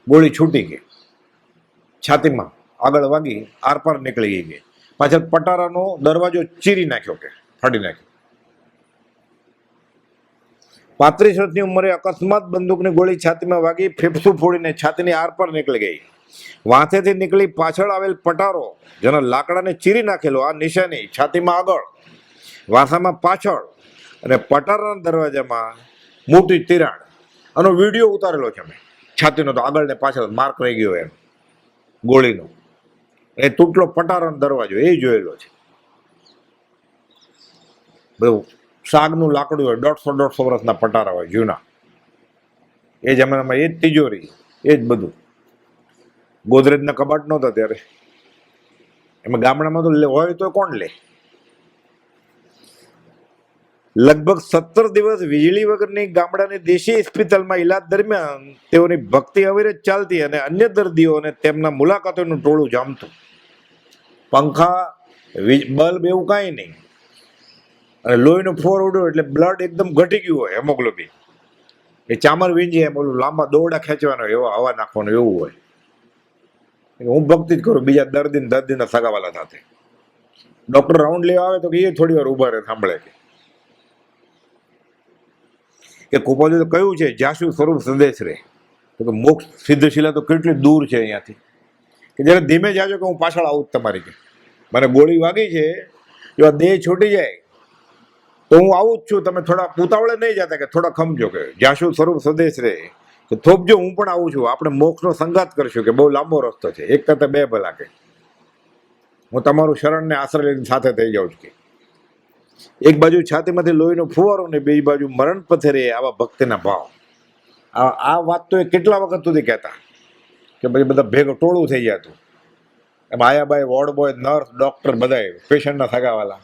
ગોળી છૂટી ગઈ છાતીમાં, આગળ વાગી આરપાર નીકળી ગઈ. પાછળ પટારાનો દરવાજો ચીરી નાખ્યો, કે ફાડી નાખ્યો. 35 વર્ષની ઉંમરે અકસ્માત બંદૂકની ગોળી છાતીમાં વાગી, ફેફસું ફોડીને છાતીની આરપાર નીકળી ગઈ. વાંથેથી નીકળી પાછળ આવેલ પટારો, જેના લાકડાને ચીરી નાખેલો. આ નિશાની છાતીમાં આગળ, વાંસામાં પાછળ અને પટારાના દરવાજામાં મોટી તિરાડ. આનો વિડીયો ઉતારેલો છે મેં. છાતીનો તો આગળ ને પાછળ માર્ક રહી ગયો એમ ગોળીનો. એ તૂટલો પટારાનો દરવાજો એ જોયેલો છે. બધું સાગનું લાકડું હોય, 150 વર્ષના પટારા હોય જૂના. એ જમાનામાં એ જ તિજોરી, એ જ બધું. ગોદરેજના કબાટ નહોતા ત્યારે. એમાં ગામડામાં તો હોય તો કોણ લે? લગભગ 17 દિવસ વીજળી વગરની ગામડાની દેશી હોસ્પિટલમાં ઈલાજ દરમિયાન તેઓની ભક્તિ અવિરત ચાલતી અને અન્ય દર્દીઓને તેમના મુલાકાતોનું ટોળું જામતું. પંખા, બલ્બ એવું કાંઈ નહીં. અને લોહીનો ફોર ઉડ્યો એટલે બ્લડ એકદમ ઘટી ગયું હોય, હેમોગ્લોબિન. એ ચામર વીંજે એમ ઓલું લાંબા દોરડા ખેંચવાનો, એવો હવા નાખવાનો એવું હોય. હું ભક્તિ જ કરું બીજા દર્દીના સગાવાલા સાથે. ડોક્ટર રાઉન્ડ લેવા આવે તો એ થોડી વાર ઉભા રહે, સાંભળે. કે કૃપાલુ તો કયું છે જાશું સ્વરૂપ સંદેશ રે, તો કે મોક્ષ સિદ્ધશિલા તો કેટલી દૂર છે અહીંયાથી. કે જ્યારે ધીમે જાજો કે હું પાછળ આવું જ તમારી. કે મને ગોળી વાગી છે, જો દેહ છૂટી જાય તો હું આવું જ છું, તમે થોડા ઉતાવળે નહીં જતા, કે થોડા ખમજો. કે જાશું સ્વરૂપ સંદેશ રે, કે થોપજો હું પણ આવું છું, આપણે મોક્ષનો સંગાત કરશું. કે બહુ લાંબો રસ્તો છે, એક કરતા 2 ભલા. કે હું તમારું શરણને આશ્રય લઈને સાથે થઈ જાઉં છું. કે એક બાજુ છાતીમાંથી લોહીનો ફુવારો ને બીજી બાજુ મરણ પથેરે આવા ભક્તિના ભાવ. આ વાત તો એ કેટલા વખત સુધી કહેતા, કે પછી બધા ભેગું ટોળું થઈ જતું. એમ આયાબાઈ, વોર્ડ બોય, નર્સ, ડોક્ટર, બધા પેશન્ટના સગાવાલા.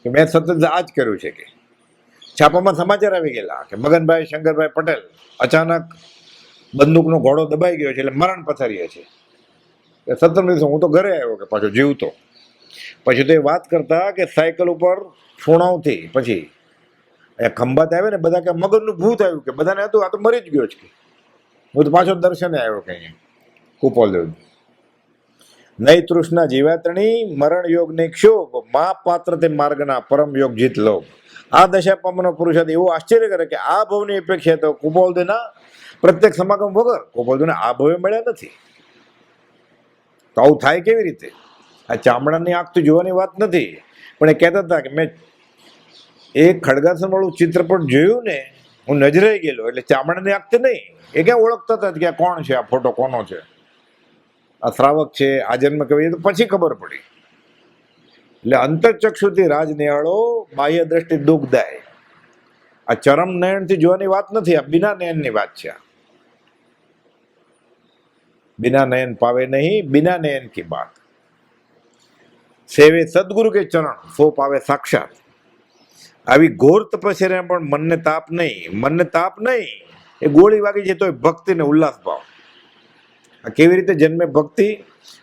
કે મેં સતત આ જ કર્યું છે. કે છાપામાં સમાચાર આવી ગયેલા કે મગનભાઈ શંકરભાઈ પટેલ અચાનક બંદૂકનો ઘોડો દબાઈ ગયો છે એટલે મરણ પથારીએ છે. 17 દિવસે હું તો ઘરે આવ્યો કે પાછો જીવતો. પછી તો એ વાત કરતા કે સાયકલ ઉપર ફૂણાવથી પછી ખંભાત આવે ને બધા કે મગનનું ભૂત આવ્યું કે બધાને હતું આ તો મરી જ ગયો છે કે હું તો પાછો દર્શને આવ્યો કે અહીંયા કુપોલદેવ. નઈ તૃષ્ણા જીવાતણી મરણ યોગ ને ક્ષોભ મા પાત્ર તે માર્ગના પરમ યોગ જીત લોભ. આ દશા પામનો પુરુષાર્થ એવું આશ્ચર્ય કરે કે આ ભવની અપેક્ષા તો કુપોલદેવના પ્રત્યેક સમાગમ વગર કુપોલદેવને આ ભવે મળ્યા નથી. તો આવું થાય કેવી રીતે? આ ચામડાની આંખ તો જોવાની વાત નથી, પણ એ કહેતા હતા કે મેં એક ખડગાસન વાળું ચિત્રપટ જોયું ને હું નજરે ગયેલો, એટલે ચામડાની આંખથી નહીં, એ ક્યાં ઓળખતા હતા કે આ કોણ છે, આ ફોટો કોનો છે, આ શ્રાવક છે, આ જન્મ કહેવાય તો પછી ખબર પડી. એટલે અંતરચક્ષુથી રાજ નિહાળો બાહ્ય દ્રષ્ટિ દુઃખદાય. આ ચરમ નયનથી જોવાની વાત નથી, આ બિના નયનની વાત છે. बिना नयन पावे नहीं बिना नयन की बात. सेवे सदगुरु के चरण सो पावे साक्षात. આવી ઘોર તપસ્યા પણ મનને તાપ નહીં એ ગોળી વાગી છે તો ભક્તિ ને ઉલ્લાસ ભાવ. આ કેવી રીતે જન્મે ભક્તિ?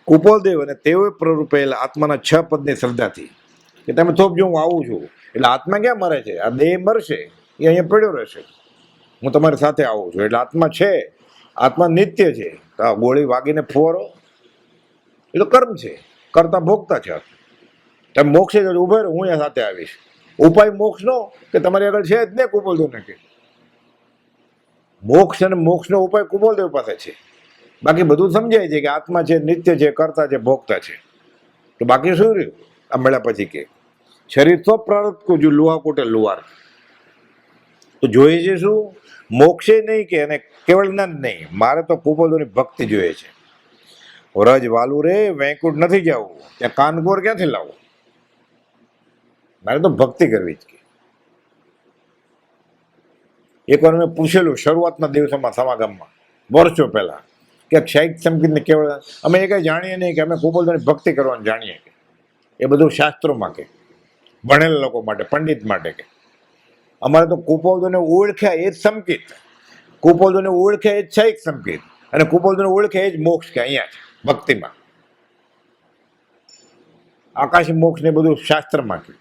કુપોલદેવ અને તેઓએ પ્રરૂપેલા આત્માના 6 પદની શ્રદ્ધાથી કે તમે થોપજો હું આવું છું. એટલે આત્મા ક્યાં મરે છે? આ દેહ મરશે, એ અહીંયા પડ્યો રહેશે, હું તમારી સાથે આવું છું. એટલે આત્મા છે, આત્મા નિત્ય છે. તો આ ગોળી વાગીને ફોરો એ તો કર્મ છે, કરતા ભોગતા છે. તમે મોક્ષે જ ઉભા રહો, હું અહીંયા સાથે આવીશ. ઉપાય મોક્ષનો કે તમારી આગળ છે જ ને કુપોલદેવને કે મોક્ષ અને મોક્ષનો ઉપાય કુપોલદેવ પાસે છે. બાકી બધું સમજાય છે કે આત્મા છે, નિત્ય છે, કરતા છે, ભોગતા છે. તો બાકી શું રહ્યું? આ મળ્યા પછી કે શરીર તો પ્રારબ્ધ કો જો લુઆ કોટે લુવાર. તો જોઈએ છે શું? મોક્ષે નહીં કે અને કેવળ જ્ઞાન નહીં, મારે તો કુપોલદેવની ભક્તિ જોઈએ છે. રજ વાલું રે વેંકુટ નથી જવું, ત્યાં કાનગોર ક્યાંથી લાવવું? મારે તો ભક્તિ કરવી જ. એકવાર મેં પૂછેલું શરૂઆતના દિવસોમાં સમાગમમાં વર્ષો પહેલા કે ક્ષયિક સંગીતને કેવળ અમે એ કંઈ જાણીએ નહીં કે અમે કુપોલદેવની ભક્તિ કરવાનું જાણીએ કે એ બધું શાસ્ત્રોમાં કે ભણેલા લોકો માટે, પંડિત માટે કે અમારે તો કુપોલદેવને ઓળખ્યા એ જ સંકેત, કુપોલદેવને ઓળખ્યા એ જ ક્ષયિક સંકેત, અને કુપોલદેવને ઓળખ્યા એ જ મોક્ષ કે અહીંયા છે ભક્તિમાં. આકાશી મોક્ષ ને બધું શાસ્ત્રમાં કે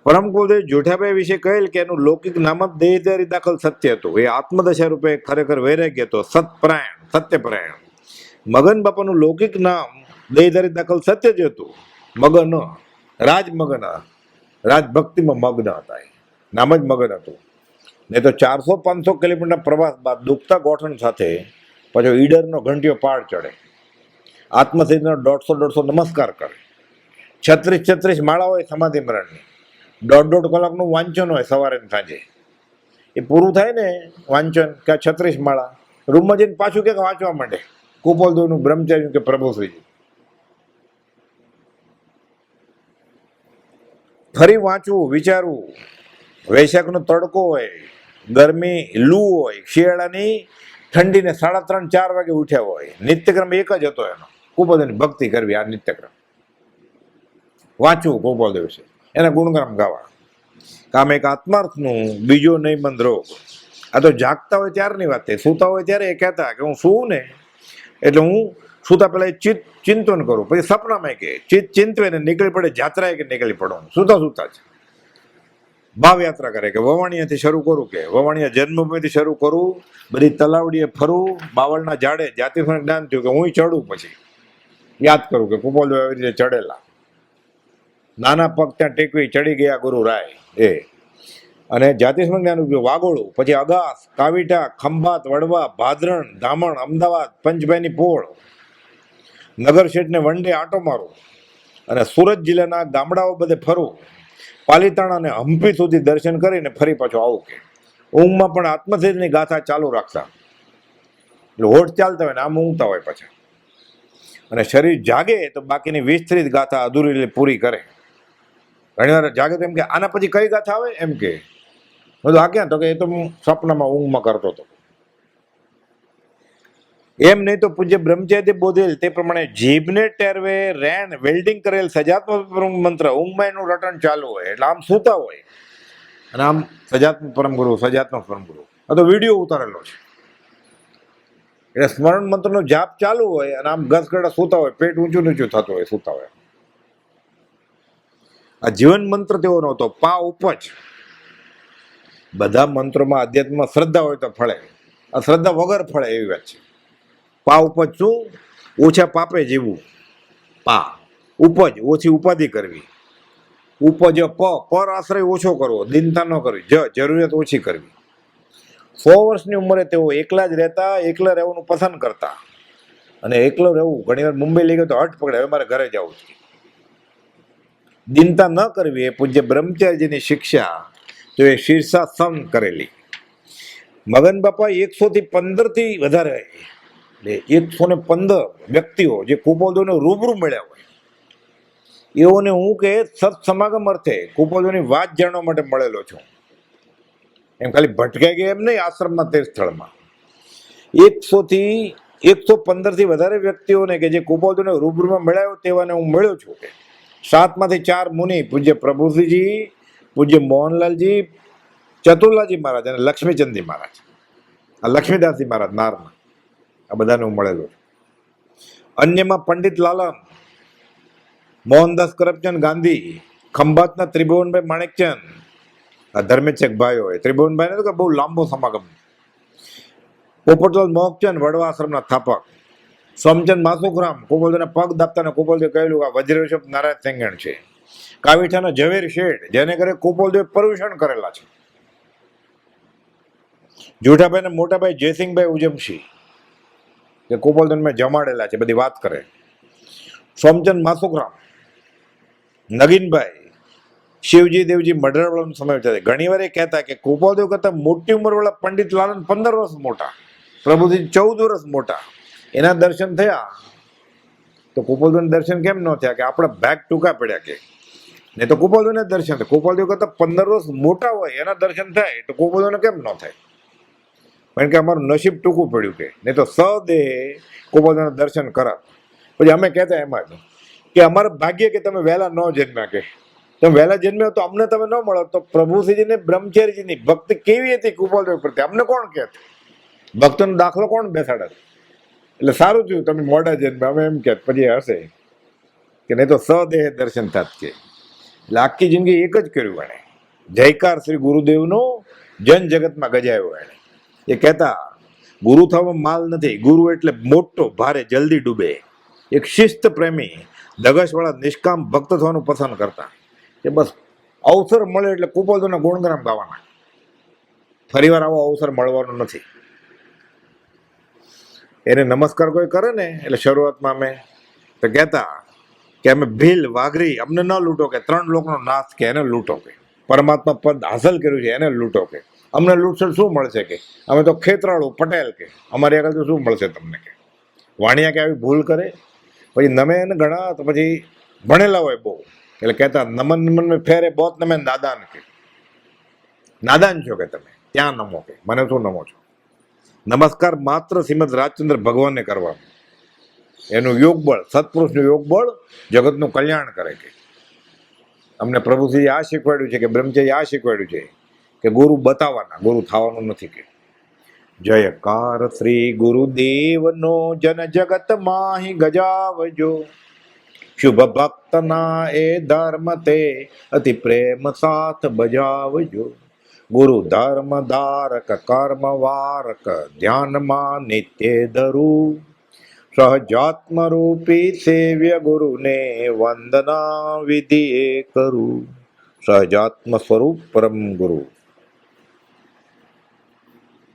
પરમ કુલદેવ જોઠાભાઈ વિશે કહેલ કે એનું લૌકિક નામ જ દેહધારી દાખલ સત્ય હતું. એ આત્મદશા રૂપે ખરેખર વૈરાગ્ય હતો, સતપરાયણ, સત્યપરાયણ. મગન બાપાનું લૌકિક નામ દેહધારી દાખલ સત્ય જ હતું. મગન, રાજમગન, રાજભક્તિમાં મગ્ન હતા. એ નામ જ મગન હતું. નહીં તો 400-500 કિલોમીટરના પ્રવાસ બાદ દુખતા ગોઠણ સાથે પાછો ઈડરનો ઘંટીયો પાડ ચડે, આત્મસિદ્ધનો 150 નમસ્કાર કરે, 36 માળા હોય સમાધિ મરણની, 1.5 કલાકનું વાંચન હોય સવારે ને સાંજે. એ પૂરું થાય ને વાંચન કે 36 માળા, રૂમમાં જઈને પાછું ક્યાંક વાંચવા માંડે કુપોલદેવનું બ્રહ્મચાર્ય કે પ્રભુશ્રીજી. ફરી વાંચવું, વિચારવું. વૈશાખનો તડકો હોય, ગરમી, લૂ હોય, શિયાળાની ઠંડીને 3:30-4 વાગે ઉઠ્યા હોય. નિત્યક્રમ એક જ હતો એનો, કુપોલદેવની ભક્તિ કરવી. આ નિત્યક્રમ વાંચવું કુપોલદેવ છે, એના ગુણગાન ગાવા. કામ એક આત્માર્થનું, બીજો નહીં મંદ રોગ. આ તો જાગતા હોય ત્યારની વાત છે. સૂતા હોય ત્યારે એ કહેતા કે હું સૂવું ને એટલે હું સૂતા પહેલા ચિંતન કરું, પછી સપનામાં કે ચિંતવે ને નીકળી પડે, જાત્રાએ કે નીકળી પડો. સૂતા જ ભાવ યાત્રા કરે કે વવાણિયાથી શરૂ કરું, કે વવાણિયા જન્મભૂમિથી શરૂ કરું, બધી તલાવડીએ ફરું, બાવળના ઝાડે જાતિનું જ્ઞાન થયું કે હું ચડું, પછી યાદ કરું કે કુપોલદેવ આવી રીતે ચડેલા. નાના પગ ત્યાં ટેકવી ચડી ગયા ગુરુ રાય એ. અને જાતિસ્મક જ્ઞાન ઉપયોગ વાગોળું, પછી અગાસ, કાવીટા, ખંભાત, વડવા, ભાદરણ, ધામણ, અમદાવાદ, પંચભાઈની પોળ, નગર શેઠને વન ડે આટો મારું, અને સુરત જિલ્લાના ગામડાઓ બધે ફરું, પાલીતાણા અને હમ્પી સુધી દર્શન કરીને ફરી પાછું આવું. કે ઊંઘમાં પણ આત્મસિદ્ધની ગાથા ચાલુ રાખતા. એટલે હોઠ ચાલતા હોય ને આમ ઊંઘતા હોય પાછા, અને શરીર જાગે તો બાકીની 20-30 ગાથા અધૂરી પૂરી કરે. ઘણી વાર જાગે તો એમ કે આના પછી કઈ ગાથા આવે, એમ કે બધું આ ક્યાં? તો કે એ તો હું સપનામાં ઊંઘમાં કરતો હતો. એમ નહીં તો પૂજ્ય બ્રહ્મચારી બોધેલ તે પ્રમાણે જીભને ટેરવે રેન વેલ્ડિંગ કરેલ સજાત્મક પરમ મંત્ર ઊંઘમાં એનું રટણ ચાલુ હોય એટલે આમ સૂતા હોય અને આમ સજાત્મક પરમ ગુરુ સજાત્મક પરમ ગુરુ આ તો વિડીયો ઉતારેલો છે. એટલે સ્મરણ મંત્રનો જાપ ચાલુ હોય અને આમ ઘસગડા સૂતા હોય, પેટ ઊંચું નીચું થતું હોય, સૂતા હોય. આ જીવન મંત્ર તેવો નહોતો. પા ઉપજ. બધા મંત્રોમાં અધ્યાત્મમાં શ્રદ્ધા હોય તો ફળે, આ શ્રદ્ધા વગર ફળે એવી વાત છે. પા ઉપજ શું? ઓછા પાપે જીવવું. પા ઉપજ ઓછી ઉપાધિ કરવી. ઉપજ પર આશ્રય ઓછો કરવો, દિનતા ન કરવી, જરૂરિયાત ઓછી કરવી. 100 વર્ષની ઉંમરે તેઓ એકલા જ રહેતા, એકલા રહેવાનું પસંદ કરતા. અને એકલો રહેવું ઘણી વાર મુંબઈ લઈ ગયો તો હટ પકડે, હવે મારે ઘરે જવું છે. દિનતા ન કરવી એ પૂજ્ય બ્રહ્મચારીજીની શિક્ષા તો એ શીર્ષાસન કરેલી. મગન બાપા 115 થી વધારે એટલે 115 વ્યક્તિઓ જે કુપોદોને રૂબરૂ મળ્યા હોય એઓને હું કે સત્સમાગમ અર્થે કુપોદોની વાત જાણવા માટે મળેલો છું. એમ ખાલી ભટકાઈ ગયા એમ નહીં, આશ્રમમાં તે સ્થળમાં 100 થી 115 થી વધારે વ્યક્તિઓને કે જે કુપોદોને રૂબરૂમાં મળ્યા તેવાને હું મળ્યો છું. 7 માંથી 4 મુનિ પૂજ્ય પ્રભુશ્રીજી, પૂજ્ય મોહનલાલજી, ચતુરલાલજી મહારાજ અને લક્ષ્મીચંદજી મહારાજ, આ લક્ષ્મીદાસજી મહારાજ નારના, આ બધાને હું મળેલો છું. અન્યમાં પંડિત લાલમ, મોહનદાસ કરમચંદ ગાંધી, ખંભાતના ત્રિભુવનભાઈ માણેકચંદ, આ ધર્મેચક ભાઈઓ હોય. ત્રિભુવનભાઈ ને તો બહુ લાંબો સમાગમ. પોપટલાલ મોહકચંદ, વડવા આશ્રમના સ્થાપક. સોમચંદ માસુકરામ, કુપોલદેવના પગ દાપતાને કુપોલદેવ કહેલું કે વજ્રષભ નારાયણ સેંગણ છે. કાવીઠાના ઝવેર શેઠ, જેને કરે કુપોલદેવ પર્યુષણ કરેલા છે. જુઠાભાઈ ના મોટાભાઈ જયસિંહભાઈ ઉજમશી, કે કુપોલદેવ મેં જમાડેલા છે, બધી વાત કરે. સોમચંદ માસુકરામ, નગીનભાઈ, શિવજી દેવજી મઢરવાળાનો સમય છે. ઘણી વાર એ કહેતા કે કુપોલદેવ કરતા મોટી ઉંમરવાળા પંડિત લાલન 15 વર્ષ મોટા, પ્રભુજી 14 વર્ષ મોટા, એના દર્શન થયા તો કુપોલદેવના દર્શન કેમ ન થયા? કે આપણા ભાગ ટૂંકા પડ્યા કે નહીં તો કુપોલદેવના દર્શન થાય. કુપોલદેવ કરતા 15 વર્ષ મોટા હોય એના દર્શન થાય તો કુપોલદેવને કેમ ન થાય? કારણ કે અમારું નસીબ ટૂંકું પડ્યું કે નહીં તો સદેહ કુપોલદેવના દર્શન કરા. પછી અમે કહેતા એમાં જ કે અમારું ભાગ્ય કે તમે વહેલા ન જન્મ્યા, કે તમે વહેલા જન્મ્યા તો અમને તમે ન મળો. તો પ્રભુશ્રીજીને બ્રહ્મચારીજીની ભક્તિ કેવી હતી કુપોલદેવ પ્રત્યે અમને કોણ કહે? ભક્તોનો દાખલો કોણ બેસાડે? એટલે સારું થયું તમે મોડા જન્મ્યા, અમે એમ કહે પછી હશે કે નહીં તો સદેહ દર્શન થાત કે. એટલે આખી જિંદગી એક જ કર્યું એણે, જયકાર શ્રી ગુરુદેવનો જન જગતમાં ગજાયો એણે. એ કહેતા ગુરુ થવામાં માલ નથી, ગુરુ એટલે મોટો ભારે જલ્દી ડૂબે. એક શિસ્ત પ્રેમી ધગશવાળા નિષ્કામ ભક્ત થવાનું પસંદ કરતા કે બસ અવસર મળે એટલે કુપોલદેવના ગુણગાન ગાવાના, ફરીવાર આવો અવસર મળવાનો નથી. એને નમસ્કાર કોઈ કરે ને એટલે શરૂઆતમાં અમે તો કહેતા કે અમે ભીલ વાઘરી અમને ન લૂંટો, કે 3 લોકનો નાશ કે એને લૂંટો, કે પરમાત્મા પદ હાંસલ કર્યું છે એને લૂંટો, કે અમને લૂંટશે શું મળશે? કે અમે તો ખેતરાળુ પટેલ, કે અમારી આગળ તો શું મળશે તમને? કે વાણિયા કે આવી ભૂલ કરે પછી નમે એને ઘણા તો પછી ભણેલા હોય બહુ એટલે કહેતા નમન નમન મેં ફેરે બોત નમે નાદાન, કે નાદાન છો કે તમે ત્યાં નમો, કે મને શું નમો છો? નમસ્કાર માત્ર શ્રીમદ રાજચંદ્ર ભગવાનને કરવાનું. એનું યોગ બળ, સત્પુરુષનું યોગ બળ જગતનું કલ્યાણ કરે. કે અમને પ્રભુશ્રી આ શીખવાડ્યું છે, કે બ્રહ્મચારી આ શીખવાડ્યું છે કે ગુરુ બતાવવાના, ગુરુ થવાનું નથી. કે જયકાર શ્રી ગુરુદેવનો જન જગત માહી ગજાવજો, શુભ ભક્તના એ ધર્મ તે અતિ પ્રેમ સાથ બજાવજો. ગુરુ ધર્મ ધારક કર્મ વારક ધ્યાનમાં નિત્ય ધરું, સહજાત્મ રૂપી સેવ્ય ગુરુને વંદના વિધિ કરું. સહજાત્મ સ્વરૂપ પરમ ગુરુ